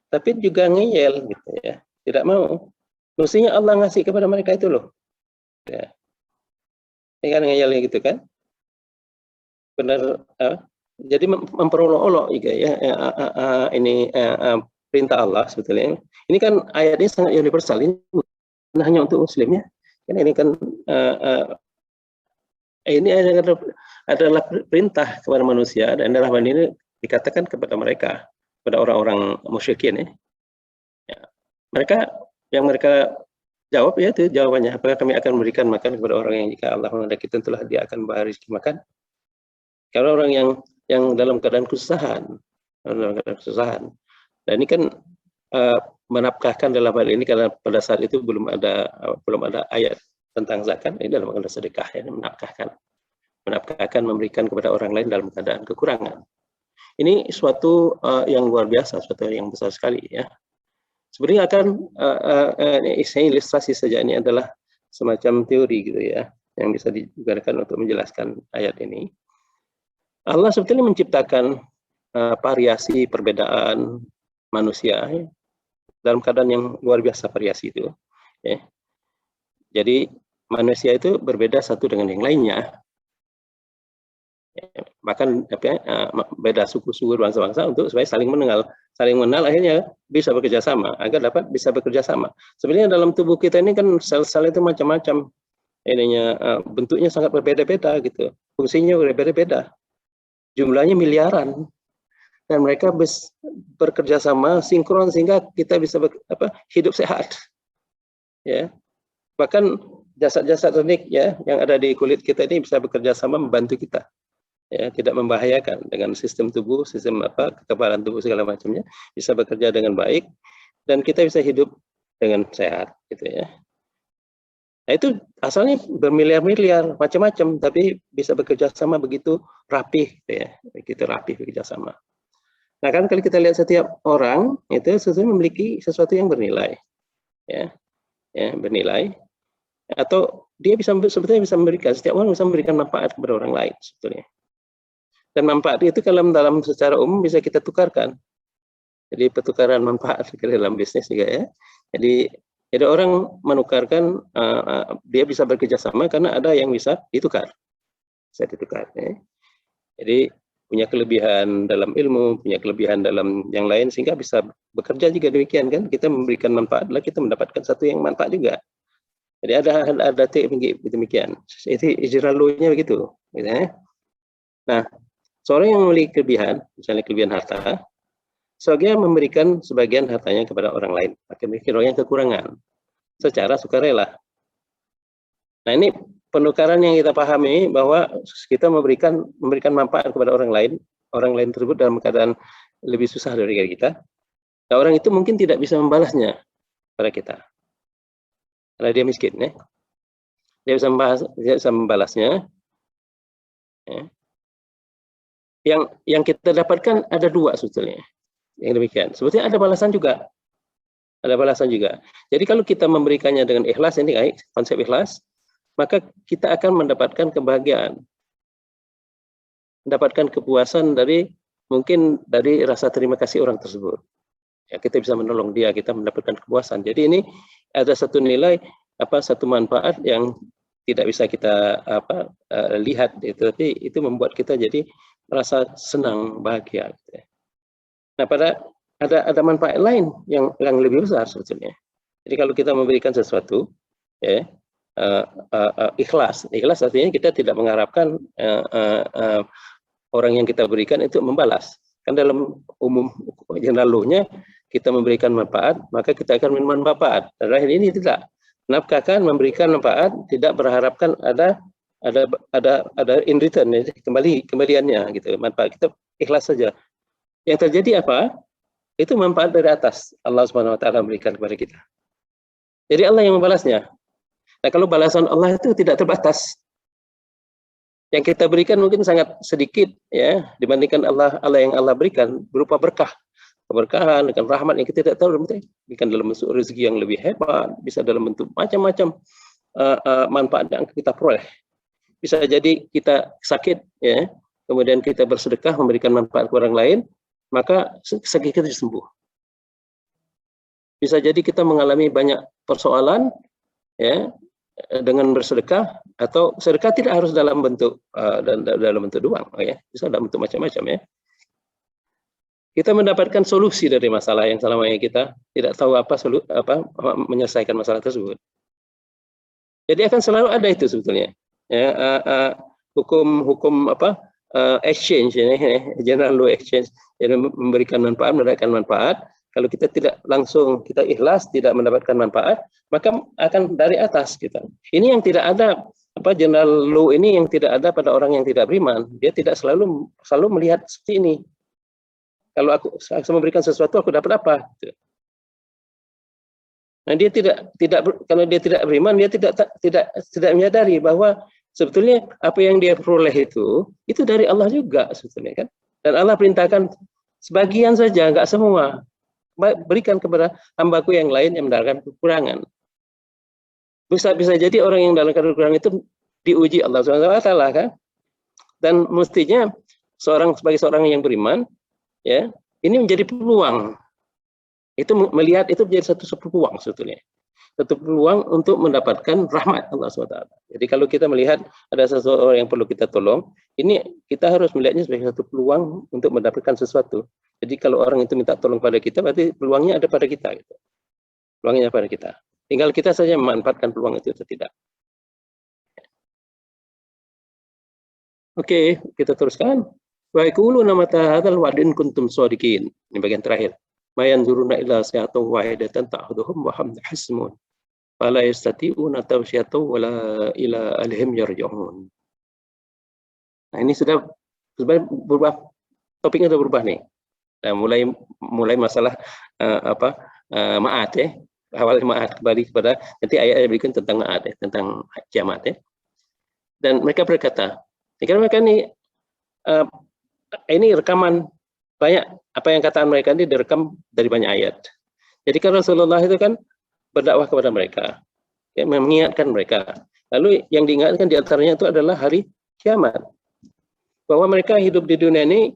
tapi juga ngeyel gitu ya, tidak mau. Mestinya Allah ngasih kepada mereka itu loh. Ya. Ini kan ngeyelnya gitu kan? Benar. Jadi memperolok-olok juga ya, ini perintah Allah sebetulnya. Ini kan ayatnya sangat universal, ini bukan hanya untuk Muslim ya. Kan ini kan ini adalah perintah kepada manusia, dan dalam hal ini dikatakan kepada mereka, kepada orang-orang musyrikin ya. Mereka jawab ya, itu jawabannya, apakah kami akan memberikan makan kepada orang yang jika Allah menghendaki tentulah dia akan memberi rezeki makan. Kalau orang yang dalam keadaan kesusahan, dan ini kan menafkahkan dalam hal ini karena pada saat itu belum ada ayat tentang zakat, ini dalam keadaan sedekah ya, menafkahkan memberikan kepada orang lain dalam keadaan kekurangan. Ini suatu yang luar biasa, suatu yang besar sekali ya. Sebenarnya akan ilustrasi saja, ini adalah semacam teori gitu ya, yang bisa digunakan untuk menjelaskan ayat ini. Allah sebetulnya menciptakan variasi perbedaan manusia ya, dalam keadaan yang luar biasa variasi itu. Ya. Jadi manusia itu berbeda satu dengan yang lainnya. Bahkan beda suku-suku, bangsa-bangsa untuk supaya saling mengenal akhirnya bisa bekerja sama agar dapat bisa bekerja sama. Sebenarnya dalam tubuh kita ini kan sel-sel itu macam-macam, ininya bentuknya sangat berbeda-beda gitu, fungsinya berbeda-beda, jumlahnya miliaran, dan mereka bekerja sama sinkron sehingga kita bisa hidup sehat ya. Bahkan jasad-jasad unik ya yang ada di kulit kita ini bisa bekerja sama membantu kita ya, tidak membahayakan dengan sistem tubuh, sistem kekebalan tubuh segala macamnya bisa bekerja dengan baik, dan kita bisa hidup dengan sehat gitu ya. Nah, itu asalnya bermiliar-miliar macam-macam, tapi bisa bekerja sama begitu rapih gitu ya, begitu rapih bekerja sama. Nah kan kalau kita lihat setiap orang itu sesuatu memiliki sesuatu yang bernilai ya, bernilai, atau dia sebetulnya bisa memberikan, setiap orang bisa memberikan manfaat kepada orang lain sebetulnya. Dan manfaat itu dalam secara umum bisa kita tukarkan. Jadi pertukaran manfaat dalam bisnis juga ya. Jadi orang menukarkan, dia bisa bekerja sama karena ada yang bisa ditukar. Bisa ditukar. Ya. Jadi punya kelebihan dalam ilmu, punya kelebihan dalam yang lain, sehingga bisa bekerja juga demikian kan. Kita memberikan manfaat, lah kita mendapatkan satu yang manfaat juga. Jadi ada teknik demikian. Itu ijral law-nya begitu. Gitu ya. Nah, seorang yang memiliki kelebihan, misalnya kelebihan harta, sebagian memberikan sebagian hartanya kepada orang lain, maka orang yang kekurangan, secara sukarela. Nah ini penukaran yang kita pahami bahwa kita memberikan manfaat kepada orang lain tersebut dalam keadaan lebih susah dari kita. Nah, orang itu mungkin tidak bisa membalasnya pada kita, karena dia miskin ya. Dia bisa membalasnya. Ya. Yang kita dapatkan ada dua sebetulnya, yang demikian. Sebetulnya ada balasan juga. Jadi kalau kita memberikannya dengan ikhlas, ini konsep ikhlas, maka kita akan mendapatkan kebahagiaan, mendapatkan kepuasan mungkin dari rasa terima kasih orang tersebut. Ya, kita bisa menolong dia, kita mendapatkan kepuasan. Jadi ini ada satu nilai, satu manfaat yang tidak bisa kita lihat, tapi itu membuat kita jadi merasa senang, bahagia. Nah, ada manfaat lain yang lebih besar sebetulnya. Jadi kalau kita memberikan sesuatu, ya, ikhlas artinya kita tidak mengharapkan orang yang kita berikan itu membalas. Kan dalam umum general law-nya kita memberikan manfaat, maka kita akan menerima manfaat. Dalam ini tidak. Nafkahkan memberikan manfaat, tidak berharapkan ada in return, ya, kembaliannya gitu. Manfaat kita ikhlas saja. Yang terjadi apa? Itu manfaat dari atas Allah Subhanahu wa taala memberikan kepada kita. Jadi Allah yang membalasnya. Nah, kalau balasan Allah itu tidak terbatas. Yang kita berikan mungkin sangat sedikit ya dibandingkan Allah yang Allah berikan berupa berkah. Keberkahan dengan rahmat yang kita tidak tahu, bukan dalam bentuk rezeki yang lebih hebat, bisa dalam bentuk macam-macam manfaat yang kita peroleh. Bisa jadi kita sakit ya, kemudian kita bersedekah memberikan manfaat kepada orang lain, maka sakit kita sembuh. Bisa jadi kita mengalami banyak persoalan ya dengan bersedekah, atau sedekah tidak harus dalam bentuk doang ya, bisa dalam bentuk macam-macam ya. Kita mendapatkan solusi dari masalah yang selama ini kita tidak tahu apa menyelesaikan masalah tersebut. Jadi akan selalu ada itu sebetulnya. Ya, hukum exchange ini, general law exchange, yang memberikan manfaat, mendapatkan manfaat. Kalau kita tidak langsung, kita ikhlas tidak mendapatkan manfaat, maka akan dari atas kita. Ini yang tidak ada, general law ini yang tidak ada pada orang yang tidak beriman. Dia tidak selalu melihat seperti ini. Kalau aku memberikan sesuatu, aku dapat apa? Nah, dia kalau dia tidak beriman, dia tidak menyadari bahwa sebetulnya apa yang dia peroleh itu dari Allah juga sebetulnya kan. Dan Allah perintahkan sebagian saja, enggak semua. Berikan kepada hambaku yang lain yang mendapatkan kekurangan. Bisa jadi orang yang dalam kekurangan itu diuji Allah SWT kan. Dan mestinya sebagai seorang yang beriman, ya, ini menjadi peluang. Itu melihat itu menjadi satu peluang sebetulnya. Satu peluang untuk mendapatkan rahmat Allah SWT. Jadi kalau kita melihat ada seseorang yang perlu kita tolong, ini kita harus melihatnya sebagai satu peluang untuk mendapatkan sesuatu. Jadi kalau orang itu minta tolong pada kita, berarti peluangnya ada pada kita. Gitu. Peluangnya pada kita. Tinggal kita saja memanfaatkan peluang itu atau tidak. Oke, kita teruskan. Wa yaquluna mata hadzal wa'din kuntum shadiqin. Ini bagian terakhir. Ma yanzuruna illa sa'atan wahidatan ta'khudhuhum wa hum hasmun. Fala yastati'una tawsiyatan wala ila alihim yarji'un. Nah, ini sudah berubah, topiknya sudah berubah nih. Nah, mulai masalah ma'ad ya. Awal ma'ad kembali kepada nanti ayat berikut tentang ma'ad ya, tentang kiamat ya. Dan mereka berkata, karena mereka ini rekaman banyak apa yang kata mereka ini direkam dari banyak ayat. Jadi kan Rasulullah itu kan berdakwah kepada mereka, ya, mengingatkan mereka. Lalu yang diingatkan diantaranya itu adalah hari kiamat, bahwa mereka hidup di dunia ini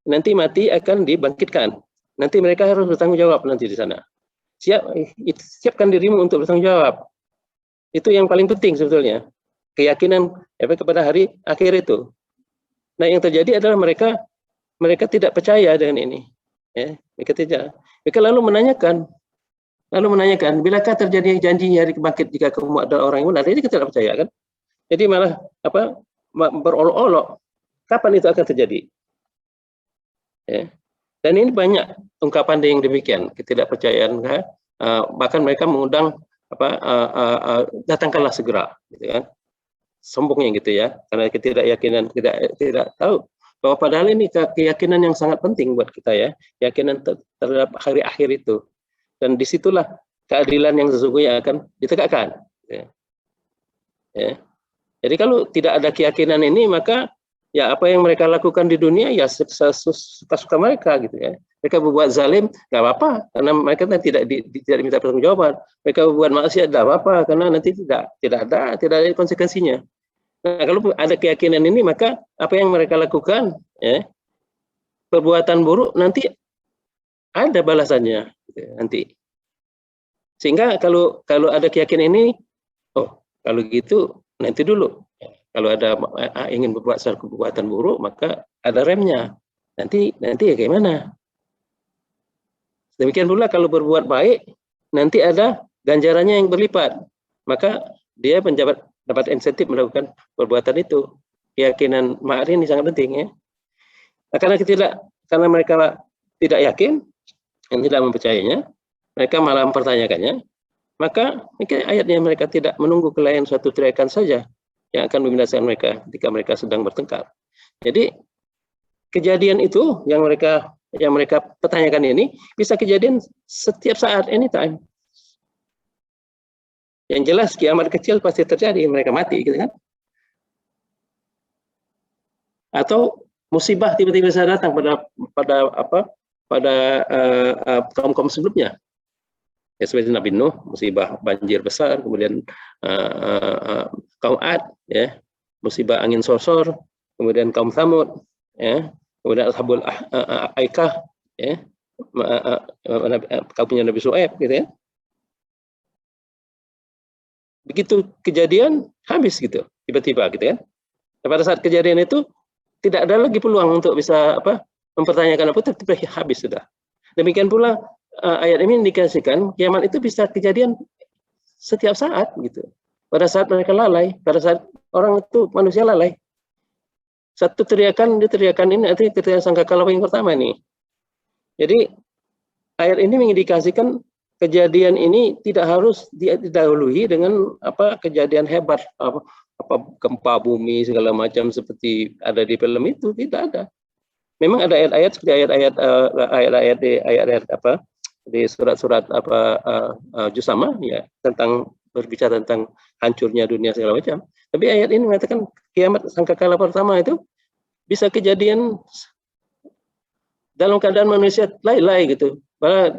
nanti mati akan dibangkitkan. Nanti mereka harus bertanggung jawab nanti di sana. Siapkan dirimu untuk bertanggung jawab. Itu yang paling penting sebetulnya. Keyakinan kepada hari akhir itu. Nah, yang terjadi adalah mereka tidak percaya dengan ini. Ya, mereka lalu menanyakan, bilakah terjadi janji hari kebangkit jika kamu adalah orang yang benar? Jadi kita tidak percaya kan? Jadi malah berolok-olok, kapan itu akan terjadi? Ya. Dan ini banyak ungkapan yang demikian, ketidakpercayaan. Bahkan mereka mengundang datangkanlah segera, gitu kan? Sombongnya gitu ya, karena ketidakyakinan, tidak tahu bahwa padahal ini keyakinan yang sangat penting buat kita ya, keyakinan terhadap hari akhir itu, dan disitulah keadilan yang sesungguhnya akan ditegakkan. Ya. Ya. Jadi kalau tidak ada keyakinan ini, maka ya apa yang mereka lakukan di dunia ya suka-suka mereka gitu ya. Mereka berbuat zalim nggak apa-apa karena mereka tidak diminta pertanggungjawaban. Mereka berbuat maksiat nggak apa-apa karena nanti tidak ada konsekuensinya. Nah, kalau ada keyakinan ini, maka apa yang mereka lakukan, ya, perbuatan buruk nanti ada balasannya, gitu, nanti. Sehingga kalau ada keyakinan ini, kalau gitu nanti dulu. Kalau ada ingin berbuat suatu perbuatan buruk, maka ada remnya. Nanti ya gimana? Demikian pula kalau berbuat baik, nanti ada ganjarannya yang berlipat. Maka dia dapat insentif melakukan perbuatan itu. Keyakinan ma'ad ini sangat penting ya. Nah, karena mereka tidak yakin dan tidak mempercayainya, mereka malah mempertanyakannya, maka ayatnya mereka tidak menunggu kelayan suatu teriakan saja yang akan membinasakan mereka ketika mereka sedang bertengkar. Jadi kejadian itu yang mereka pertanyakan ini bisa kejadian setiap saat, anytime. Yang jelas kiamat kecil pasti terjadi, mereka mati gitu kan. Atau musibah tiba-tiba bisa datang pada kaum sebelumnya. Ya, seperti Nabi Nuh, musibah banjir besar, kemudian kaum Ad, ya, musibah angin sosor, kemudian kaum Tsamud, ya, kemudian ashabul aikah, ya, kaumnya Nabi Syuaib, gitu ya. Begitu kejadian habis gitu, tiba-tiba gitu ya. Pada saat kejadian itu tidak ada lagi peluang untuk bisa mempertanyakan apa, tiba-tiba habis sudah. Demikian pula ayat ini indikasikan kiamat itu bisa kejadian setiap saat gitu. Pada saat mereka lalai, pada saat orang itu manusia lalai. Satu teriakan ini artinya teriakan sangkakala yang pertama nih. Jadi ayat ini mengindikasikan kejadian ini tidak harus didahului dengan kejadian hebat, gempa bumi segala macam seperti ada di film itu, tidak ada. Memang ada ayat-ayat seperti ayat-ayat di surat-surat Jusama ya, tentang berbicara tentang hancurnya dunia segala macam. Tapi ayat ini mengatakan kiamat sangkakala pertama itu bisa kejadian dalam keadaan manusia lalai gitu. Bahwa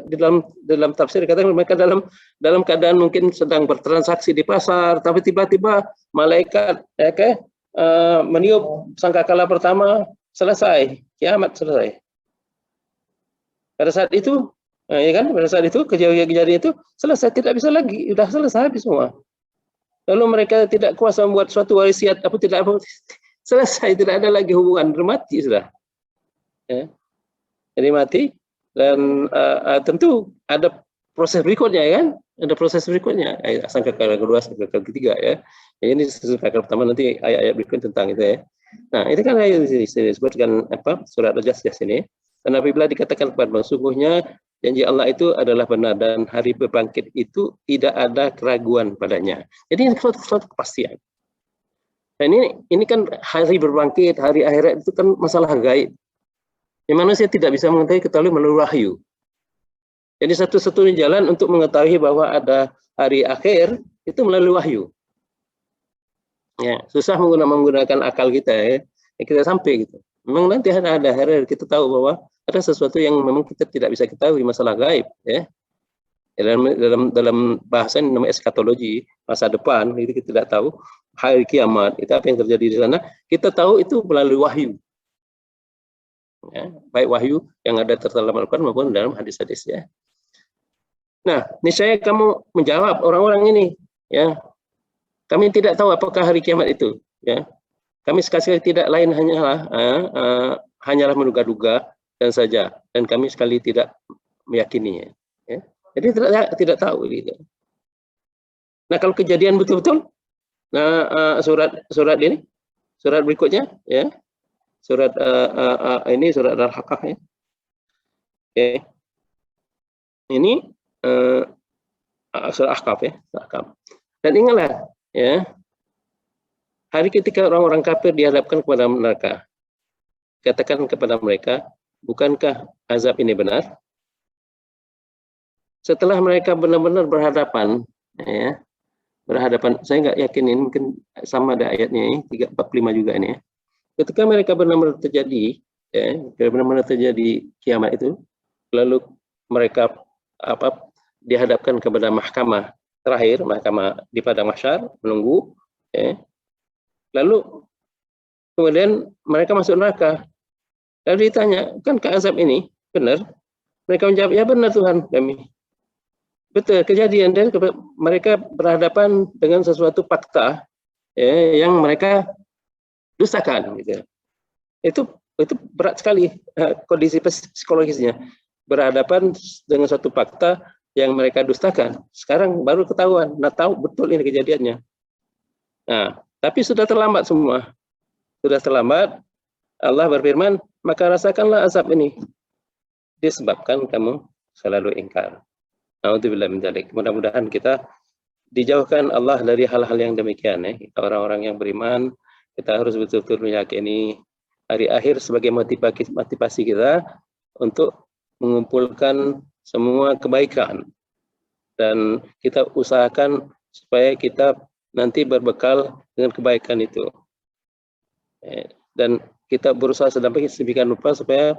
dalam tafsir katakan mereka dalam keadaan mungkin sedang bertransaksi di pasar, tapi tiba-tiba malaikat meniup sangkakala pertama, selesai, kiamat selesai. Pada saat itu, ya kan, pada saat itu kejadian itu selesai, tidak bisa lagi, sudah selesai habis semua. Lalu mereka tidak kuasa membuat suatu wasiat, selesai, tidak ada lagi hubungan, mati sudah. Ya. Jadi mati. Dan tentu ada proses berikutnya kan, ada proses berikutnya, sangkakala kedua, sangkakala ketiga ya. Ini sangkakala pertama, nanti ayat-ayat berikutnya tentang itu ya. Nah, itu kan ayat disebutkan surat Al-Jathiyah ini. Dan apabila dikatakan kepada sungguhnya janji Allah itu adalah benar dan hari berbangkit itu tidak ada keraguan padanya. Jadi ini suatu kepastian. Dan ini kan hari berbangkit, hari akhirat itu kan masalah gaib. Yang manusia tidak bisa mengetahui kecuali melalui wahyu. Jadi satu-satunya jalan untuk mengetahui bahwa ada hari akhir itu melalui wahyu. Ya, susah menggunakan akal kita ya, kita sampai gitu. Memang nanti ada hari kita tahu bahwa ada sesuatu yang memang kita tidak bisa ketahui, masalah gaib ya. Dalam bahasa namanya eskatologi, masa depan, itu kita tidak tahu hari kiamat, itu apa yang terjadi di sana. Kita tahu itu melalui wahyu. Ya, baik wahyu yang ada terdalam Al-Quran maupun dalam hadis-hadis ya. Nah, niscaya kamu menjawab orang-orang ini ya. Kami tidak tahu apakah hari kiamat itu ya. Kami sekali-sekali tidak lain hanyalah menduga-duga dan saja, dan kami sekali tidak meyakininya ya. Jadi tidak tahu gitu. Nah, kalau kejadian betul-betul, nah surat ini, surat berikutnya ya. Surat ini surat Al-Haqqah ya. Oke. Ini surat Ahqaf ya, Ahqaf. Dan ingatlah ya, hari ketika orang-orang kafir dihadapkan kepada neraka. Katakan kepada mereka, bukankah azab ini benar? Setelah mereka benar-benar berhadapan ya, saya nggak yakin ini mungkin sama ada ayatnya ini 345 juga ini ya. Ketika mereka benar-benar terjadi, ya, benar-benar terjadi kiamat itu, lalu mereka dihadapkan kepada mahkamah terakhir, mahkamah di padang mahsyar menunggu, ya. Lalu kemudian mereka masuk neraka. Lalu ditanya, kan ke azab ini benar? Mereka menjawab, ya benar Tuhan kami. Betul kejadian, dan mereka berhadapan dengan sesuatu fakta ya, yang mereka dustakan gitu. Itu berat sekali kondisi psikologisnya, berhadapan dengan suatu fakta yang mereka dustakan. Sekarang baru ketahuan, tahu betul ini kejadiannya. Nah, tapi sudah terlambat semua. Sudah terlambat. Allah berfirman, maka rasakanlah azab ini disebabkan kamu selalu ingkar. A'udzubillah min dzalik. Mudah-mudahan kita dijauhkan Allah dari hal-hal yang demikian ya. Orang-orang yang beriman, kita harus betul-betul meyakini hari akhir sebagai motivasi kita untuk mengumpulkan semua kebaikan. Dan kita usahakan supaya kita nanti berbekal dengan kebaikan itu. Dan kita berusaha sedemikian rupa supaya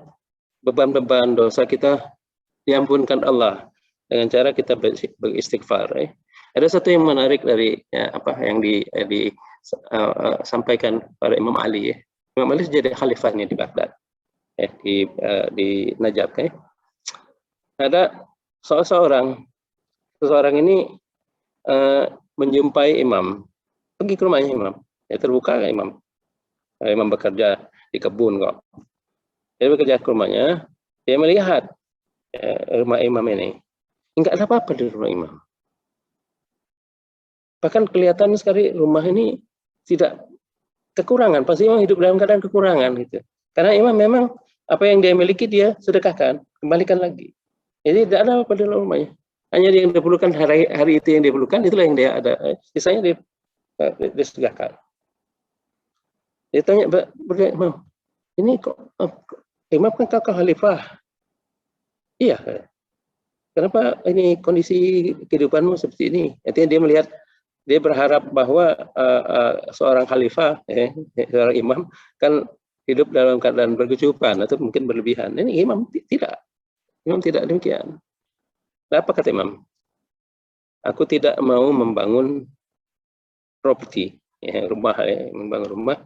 beban-beban dosa kita diampunkan Allah dengan cara kita beristighfar. Ada satu yang menarik dari yang disampaikan pada Imam Ali. Imam Ali jadi khalifahnya di Baghdad, di Najaf. Ada seseorang ini menjumpai imam, pergi ke rumahnya imam, ya terbuka ke imam. Imam bekerja di kebun kok. Dia bekerja ke rumahnya, dia melihat rumah imam ini. Enggak ada apa-apa di rumah imam. Bahkan kelihatan sekali rumah ini tidak kekurangan, pasti imam hidup dalam keadaan kekurangan gitu. Karena imam memang apa yang dia miliki dia sedekahkan, kembalikan lagi. Jadi tidak ada apa-apa di dalam rumahnya. Hanya yang dia perlukan hari itu yang dia perlukan, itulah yang dia ada. Sisanya dia sedekahkan. Dia tanya, imam, ini kok imam kan kakak khalifah? Iya. Kenapa ini kondisi kehidupanmu seperti ini? Artinya dia melihat, dia berharap bahwa seorang khalifah, seorang imam kan hidup dalam keadaan berkecukupan atau mungkin berlebihan. Ini imam tidak. Imam tidak demikian. Apa kata imam? Aku tidak mau membangun properti, rumah, membangun rumah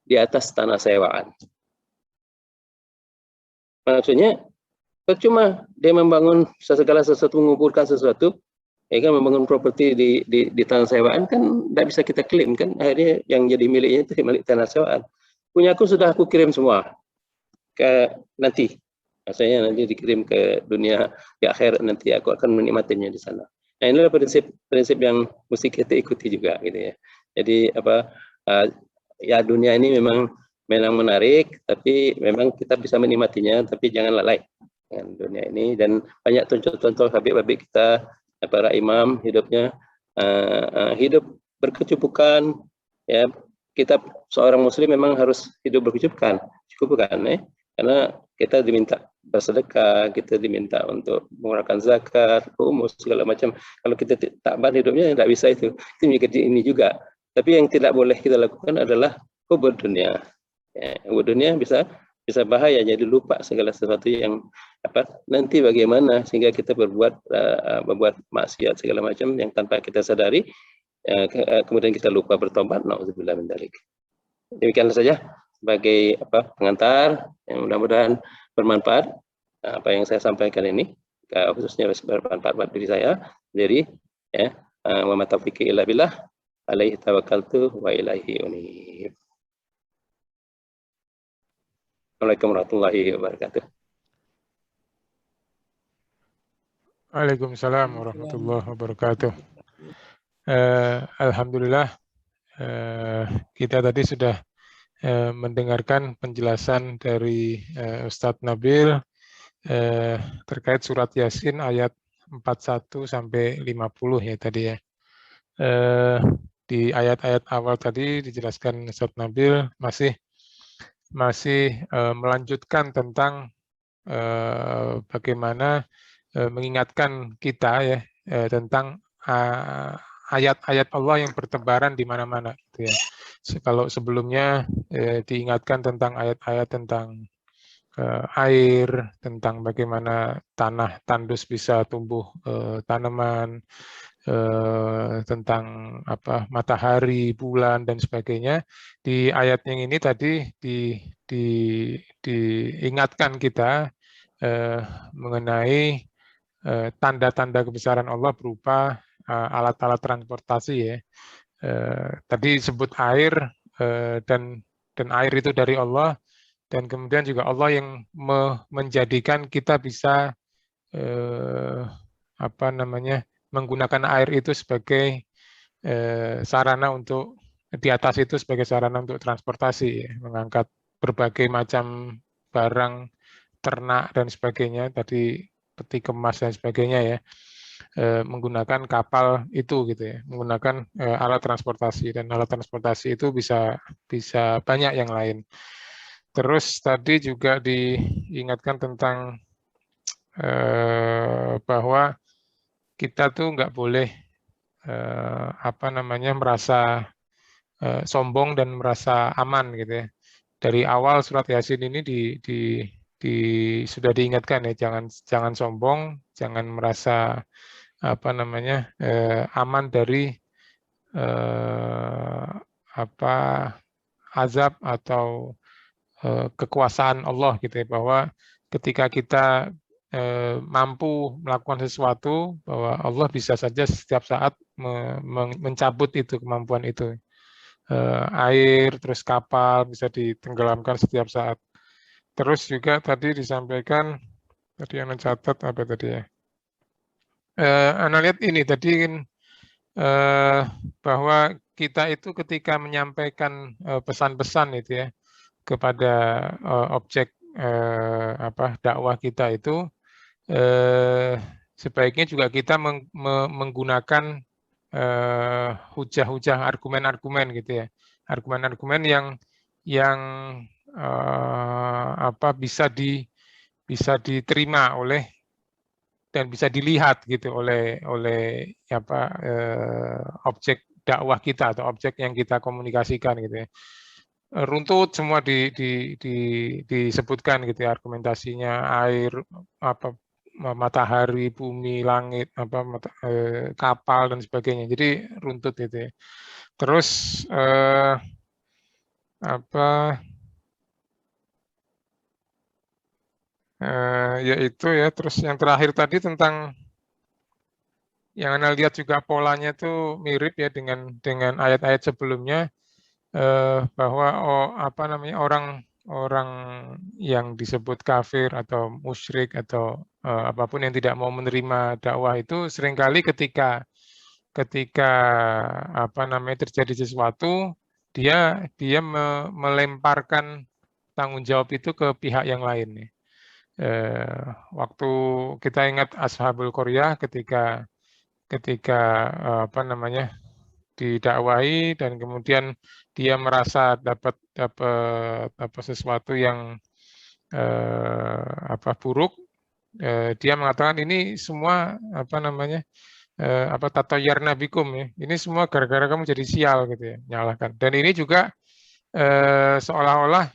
di atas tanah sewaan. Maksudnya percuma dia membangun segala sesuatu, mengumpulkan sesuatu, kan membangun properti di tanah sewaan kan tidak bisa kita klaim kan, akhirnya yang jadi miliknya itu milik tanah sewaan. Punya aku sudah aku kirim semua ke nanti, maksudnya nanti dikirim ke dunia di akhirat, nanti aku akan menikmatinya di sana. Nah, inilah prinsip yang mesti kita ikuti juga gitu ya. Jadi ya dunia ini memang menarik, tapi memang kita bisa menikmatinya, tapi jangan lalai dengan dunia ini. Dan banyak contoh-contoh habib-habib kita, para imam hidupnya hidup berkecukupan. Ya, kita seorang muslim memang harus hidup berkecukupan, cukup kan? Karena kita diminta bersedekah, kita diminta untuk mengeluarkan zakat, humus, segala macam. Kalau kita takban hidupnya tidak bisa itu menjadi ini juga. Tapi yang tidak boleh kita lakukan adalah hubur dunia. Hubur dunia bisa bahaya, jadi lupa segala sesuatu yang nanti bagaimana sehingga kita membuat maksiat segala macam yang tanpa kita sadari, kemudian kita lupa bertobat. Nauzubillah min dzalik. Demikian saja sebagai pengantar yang mudah-mudahan bermanfaat apa yang saya sampaikan ini, khususnya bermanfaat buat diri saya sendiri. Wa ma taufiqi illa billah, alaihi tawakkaltu wa ilaihi unib. Assalamualaikum warahmatullahi wabarakatuh. Waalaikumsalam warahmatullahi wabarakatuh. Alhamdulillah, kita tadi sudah mendengarkan penjelasan dari Ustadz Nabil terkait surat Yasin ayat 41 sampai 50 ya tadi ya. Di ayat-ayat awal tadi dijelaskan Ustadz Nabil masih melanjutkan tentang bagaimana mengingatkan kita ya tentang ayat-ayat Allah yang bertebaran di mana-mana gitu ya. Kalau sebelumnya diingatkan tentang ayat-ayat tentang air, tentang bagaimana tanah tandus bisa tumbuh tanaman, tentang matahari, bulan dan sebagainya. Di ayat yang ini tadi diingatkan kita mengenai tanda-tanda kebesaran Allah berupa alat-alat transportasi ya. Tadi disebut air dan air itu dari Allah, dan kemudian juga Allah yang menjadikan kita bisa menggunakan air itu sebagai sarana untuk di atas itu sebagai sarana untuk transportasi ya, mengangkat berbagai macam barang ternak dan sebagainya, tadi peti kemas dan sebagainya ya, menggunakan kapal itu gitu ya, menggunakan alat transportasi, dan alat transportasi itu bisa banyak yang lain. Terus tadi juga diingatkan tentang bahwa kita tuh nggak boleh merasa sombong dan merasa aman gitu ya. Dari awal surat Yasin ini sudah diingatkan ya, jangan sombong, jangan merasa aman dari azab atau kekuasaan Allah gitu ya, bahwa ketika kita mampu melakukan sesuatu, bahwa Allah bisa saja setiap saat mencabut itu kemampuan itu. Air, terus kapal bisa ditenggelamkan setiap saat. Terus juga tadi disampaikan, tadi yang mencatat apa tadi ya? Anda lihat ini tadi bahwa kita itu ketika menyampaikan pesan-pesan itu ya kepada objek dakwah kita itu, sebaiknya juga kita menggunakan hujah-hujah, argumen-argumen gitu ya, argumen-argumen yang bisa diterima oleh dan bisa dilihat gitu oleh objek dakwah kita atau objek yang kita komunikasikan gitu ya. Runtut semua disebutkan gitu ya, argumentasinya, air, matahari, bumi, langit, kapal dan sebagainya. Jadi runtut gitu ya. Terus yaitu ya, terus yang terakhir tadi tentang yang Anda lihat juga polanya itu mirip ya dengan ayat-ayat sebelumnya, bahwa orang yang disebut kafir atau musyrik atau apapun yang tidak mau menerima dakwah itu seringkali ketika terjadi sesuatu, dia melemparkan tanggung jawab itu ke pihak yang lain. Waktu kita ingat Ashabul Qaryah ketika didakwahi dan kemudian dia merasa dapat sesuatu yang buruk, dia mengatakan ini semua tatoyarna bikum ya, ini semua gara-gara kamu jadi sial gitu ya, nyalahkan. Dan ini juga seolah-olah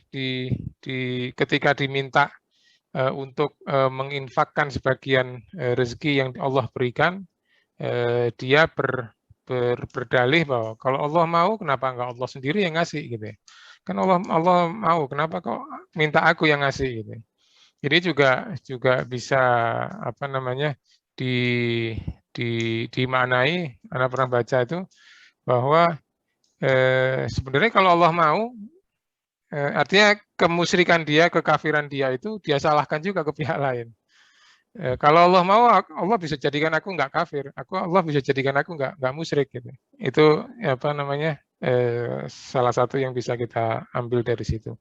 ketika diminta untuk menginfakkan sebagian rezeki yang Allah berikan, dia berdalih bahwa kalau Allah mau, kenapa enggak Allah sendiri yang ngasih gitu ya. Kan Allah mau, kenapa kok minta aku yang ngasih gitu. Jadi juga bisa dimaknai, Anda pernah baca itu bahwa sebenarnya kalau Allah mau, artinya kemusyrikan dia, kekafiran dia itu dia salahkan juga ke pihak lain. Kalau Allah mau, Allah bisa jadikan aku nggak kafir, Allah bisa jadikan aku nggak musyrik gitu. Itu salah satu yang bisa kita ambil dari situ.